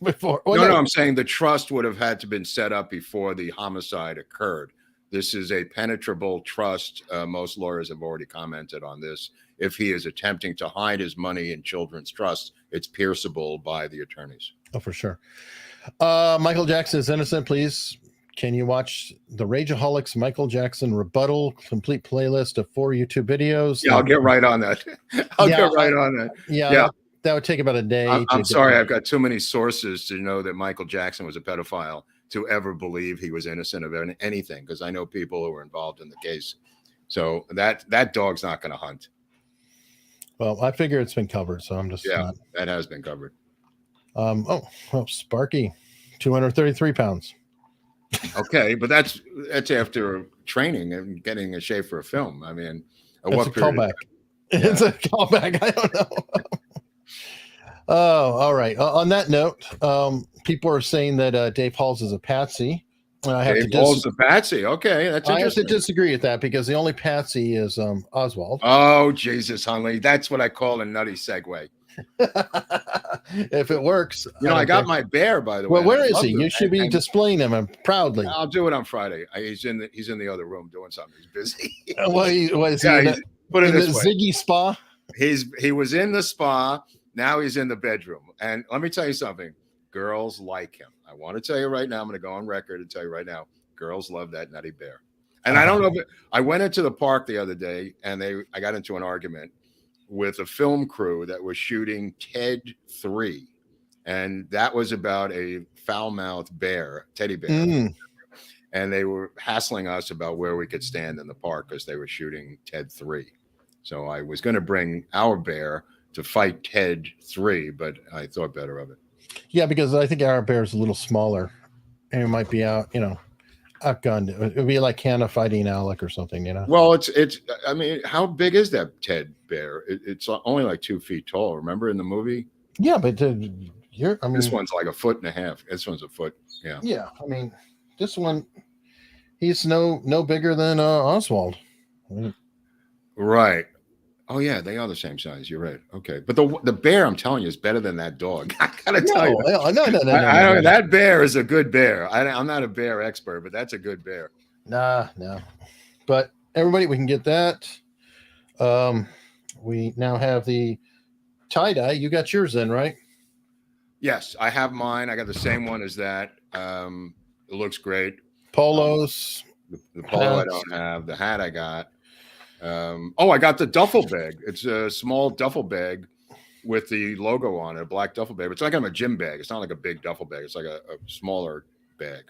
Before.
No, I'm saying the trust would have had to been set up before the homicide occurred. This is a penetrable trust. Most lawyers have already commented on this. If he is attempting to hide his money in children's trusts, it's pierceable by the attorneys.
Oh, for sure. Michael Jackson is innocent. Please, can you watch the Rageaholics Michael Jackson rebuttal complete playlist of 4 YouTube videos?
Yeah, I'll get right on that. Get right on that.
Yeah. That would take about a day.
I'm sorry. I've got too many sources to know that Michael Jackson was a pedophile to ever believe he was innocent of anything, because I know people who were involved in the case. So that dog's not going to hunt.
Well, I figure it's been covered, so I'm just
that has been covered.
Sparky, 233 pounds.
Okay, but that's after training and getting a shape for a film. I mean,
it's a callback. It's a callback. I don't know. Oh, all right. On that note, people are saying that Dave Halls is a patsy.
Dave Halls is a patsy. Okay, that's interesting.
I have to disagree with that because the only patsy is Oswald.
Oh, Jesus, Hunley. That's what I call a nutty segue.
If it works.
I got my bear, by the way.
Well, where is he? You should be displaying him proudly.
I'll do it on Friday. He's in the other room doing something. He's busy.
What is he?
Put it this way.
Ziggy Spa?
He was in the spa. Now he's in the bedroom. And let me tell you something. Girls like him. I want to tell you right now. I'm going to go on record and tell you right now. Girls love that nutty bear. And I don't know I went into the park the other day and I got into an argument with a film crew that was shooting Ted 3. And that was about a foul-mouthed teddy bear. And they were hassling us about where we could stand in the park because they were shooting Ted 3. So I was going to bring our bear to fight Ted 3, but I thought better of it. Yeah,
because I think our bear is a little smaller, and it might be outgunned. It would be like Hannah fighting Alec or something,
Well, it's. I mean, how big is that Ted bear? It's only like 2 feet tall. Remember in the movie?
Yeah, but
this one's like 1.5 feet. This one's a foot. Yeah.
Yeah, I mean, this one, he's no bigger than Oswald.
Right. Oh yeah, they are the same size. You're right. Okay, but the bear, I'm telling you, is better than that dog. I gotta tell you.
No.
I don't. That bear is a good bear. I'm not a bear expert, but that's a good bear.
No. But everybody, we can get that. We now have the tie-dye. You got yours in, right?
Yes, I have mine. I got the same one as that. It looks great.
Polos.
The polo I don't have. The hat I got. I got the duffel bag. It's a small duffel bag with the logo on it, a black duffel bag. It's like a gym bag. It's not like a big duffel bag. It's like a smaller bag.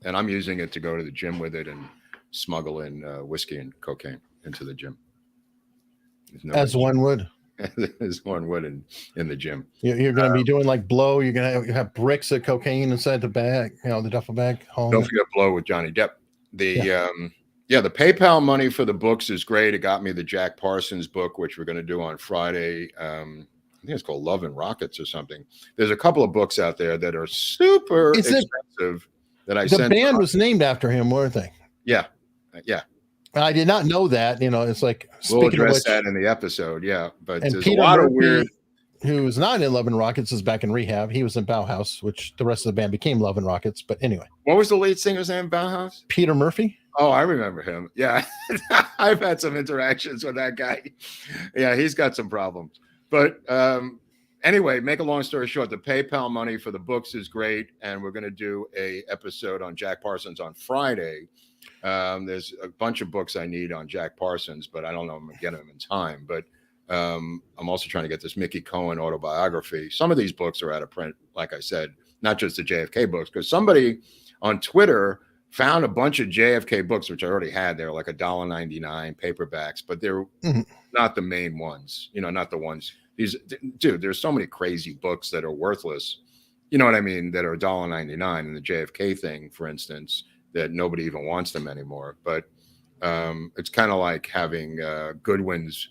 And I'm using it to go to the gym with it and smuggle in whiskey and cocaine into the gym.
As one would.
As one would in the gym.
You're going to be doing like blow. You're going to have bricks of cocaine inside the bag, the duffel bag.
Don't forget blow with Johnny Depp. The PayPal money for the books is great. It got me the Jack Parsons book, which we're going to do on Friday. I think it's called Love and Rockets or something. There's a couple of books out there that are super expensive that I sent.
The band was named after him, weren't they?
Yeah.
I did not know that. It's like
we'll address that in the episode. Yeah, but
and
there's
Peter
a lot
Murphy,
of weird.
Who's not in Love and Rockets is back in rehab. He was in Bauhaus, which the rest of the band became Love and Rockets. But anyway,
what was the lead singer's name? Bauhaus.
Peter Murphy.
Oh, I remember him. Yeah, I've had some interactions with that guy. Yeah, he's got some problems. But anyway, make a long story short, the PayPal money for the books is great, and we're going to do a episode on Jack Parsons on Friday. There's a bunch of books I need on Jack Parsons, but I don't know if I'm going to get them in time. But I'm also trying to get this Mickey Cohen autobiography. Some of these books are out of print, like I said, not just the JFK books, because somebody on Twitter found a bunch of JFK books, which I already had. They're like $1.99 paperbacks, but they're not the main ones, not the ones. There's so many crazy books that are worthless, you know what I mean, that are $1.99. And the JFK thing, for instance, that nobody even wants them anymore. But it's kind of like having Goodwin's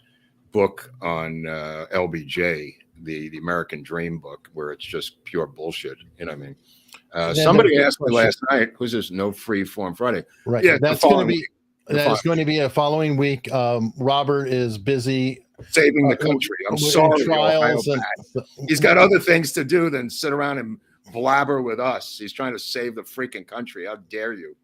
book on LBJ, the American Dream book, where it's just pure bullshit. You know what I mean? Somebody asked me last night, who's this No Free Form Friday?
Right. Yeah, that's going to be a following week. Robert is busy
saving the country. I'm sorry.
Trials
he's got other things to do than sit around and blabber with us. He's trying to save the freaking country. How dare you?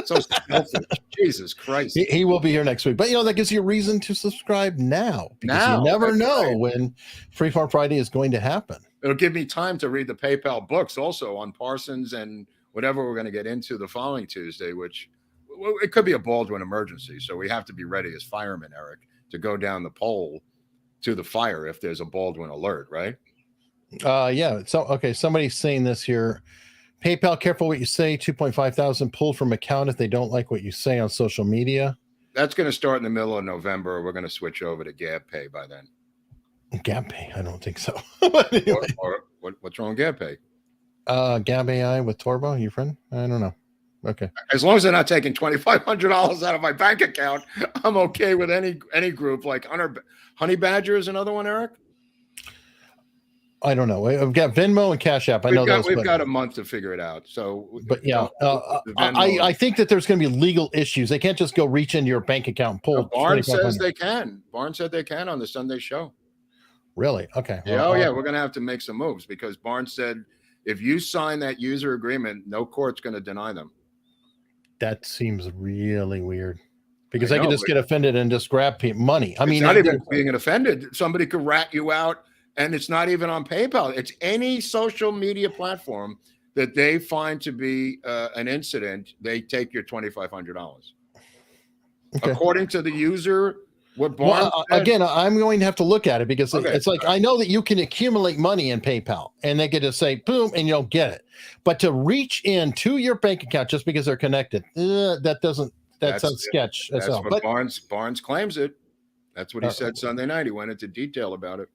So selfish. Jesus Christ.
He will be here next week. But that gives you a reason to subscribe now. Because you never know when Freeform Friday is going to happen.
It'll give me time to read the PayPal books also on Parsons and whatever we're going to get into the following Tuesday, which it could be a Baldwin emergency. So we have to be ready as firemen, Eric, to go down the pole to the fire if there's a Baldwin alert, right?
Yeah. So, okay. Somebody's saying this here. PayPal, careful what you say. 2.5 thousand pulled from account if they don't like what you say on social media.
That's going to start in the middle of November. We're going to switch over to Gab Pay by then.
Gab Pay? I don't think so.
Anyway. What's wrong with Gab Pay?
Gab AI with Torbo, your friend? I don't know. Okay.
As long as they're not taking $2,500 out of my bank account, I'm okay with any group. Like Honey Badger is another one, Eric.
I don't know. I've got Venmo and Cash App.
We've got a month to figure it out. So,
but yeah, I think that there's going to be legal issues. They can't just go reach into your bank account and pull.
Barnes says they can. Barnes said they can on the Sunday show.
Really? Okay.
Yeah. We're going to have to make some moves because Barnes said if you sign that user agreement, no court's going to deny them.
That seems really weird because they can just get offended and just grab money. I mean,
not even being offended. Somebody could rat you out. And it's not even on PayPal. It's any social media platform that they find to be an incident. They take your $2,500. Okay. According to the user, what Barnes said,
again, I'm going to have to look at it because it's like I know that you can accumulate money in PayPal and they get to say boom and you'll get it. But to reach into your bank account just because they're connected, that sounds sketch.
That's what Barnes claims it. That's what he said Sunday night. He went into detail about it.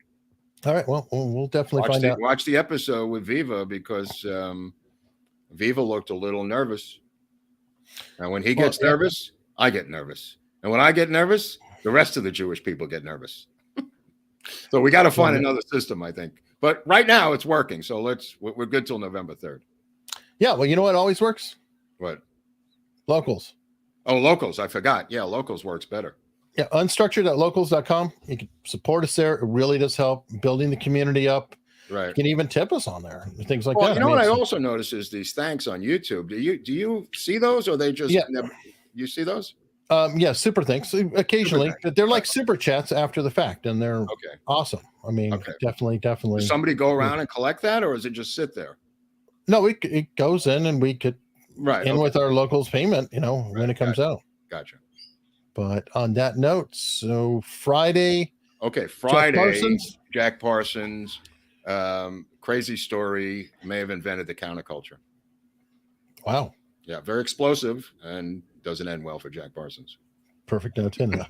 All right. Well, we'll definitely find out.
Watch the episode with Viva because Viva looked a little nervous. And when he gets nervous, I get nervous. And when I get nervous, the rest of the Jewish people get nervous. So we got to find another system, I think. But right now it's working. So we're good till November 3rd.
Yeah. Well, you know what always works?
What?
Locals.
Oh, locals. I forgot. Yeah, locals works better.
Yeah, unstructured.locals.com. You can support us there. It really does help building the community up.
Right.
You can even tip us on there, things like
Well,
that.
you know what I also notice is these thanks on YouTube. Do you see those, or they just you see those?
Yeah, super thanks. Occasionally,
Super thanks.
they're like super chats after the fact, and they're
Okay.
awesome. I mean, definitely.
Does somebody go around and collect that, or does it just sit there?
No, it goes in, and we could with our locals payment, when it comes out.
Gotcha.
But on that note, so Friday.
Okay, Friday. Jack Parsons. Crazy story. May have invented the counterculture.
Wow.
Yeah, very explosive, and doesn't end well for Jack Parsons.
Perfect note in there.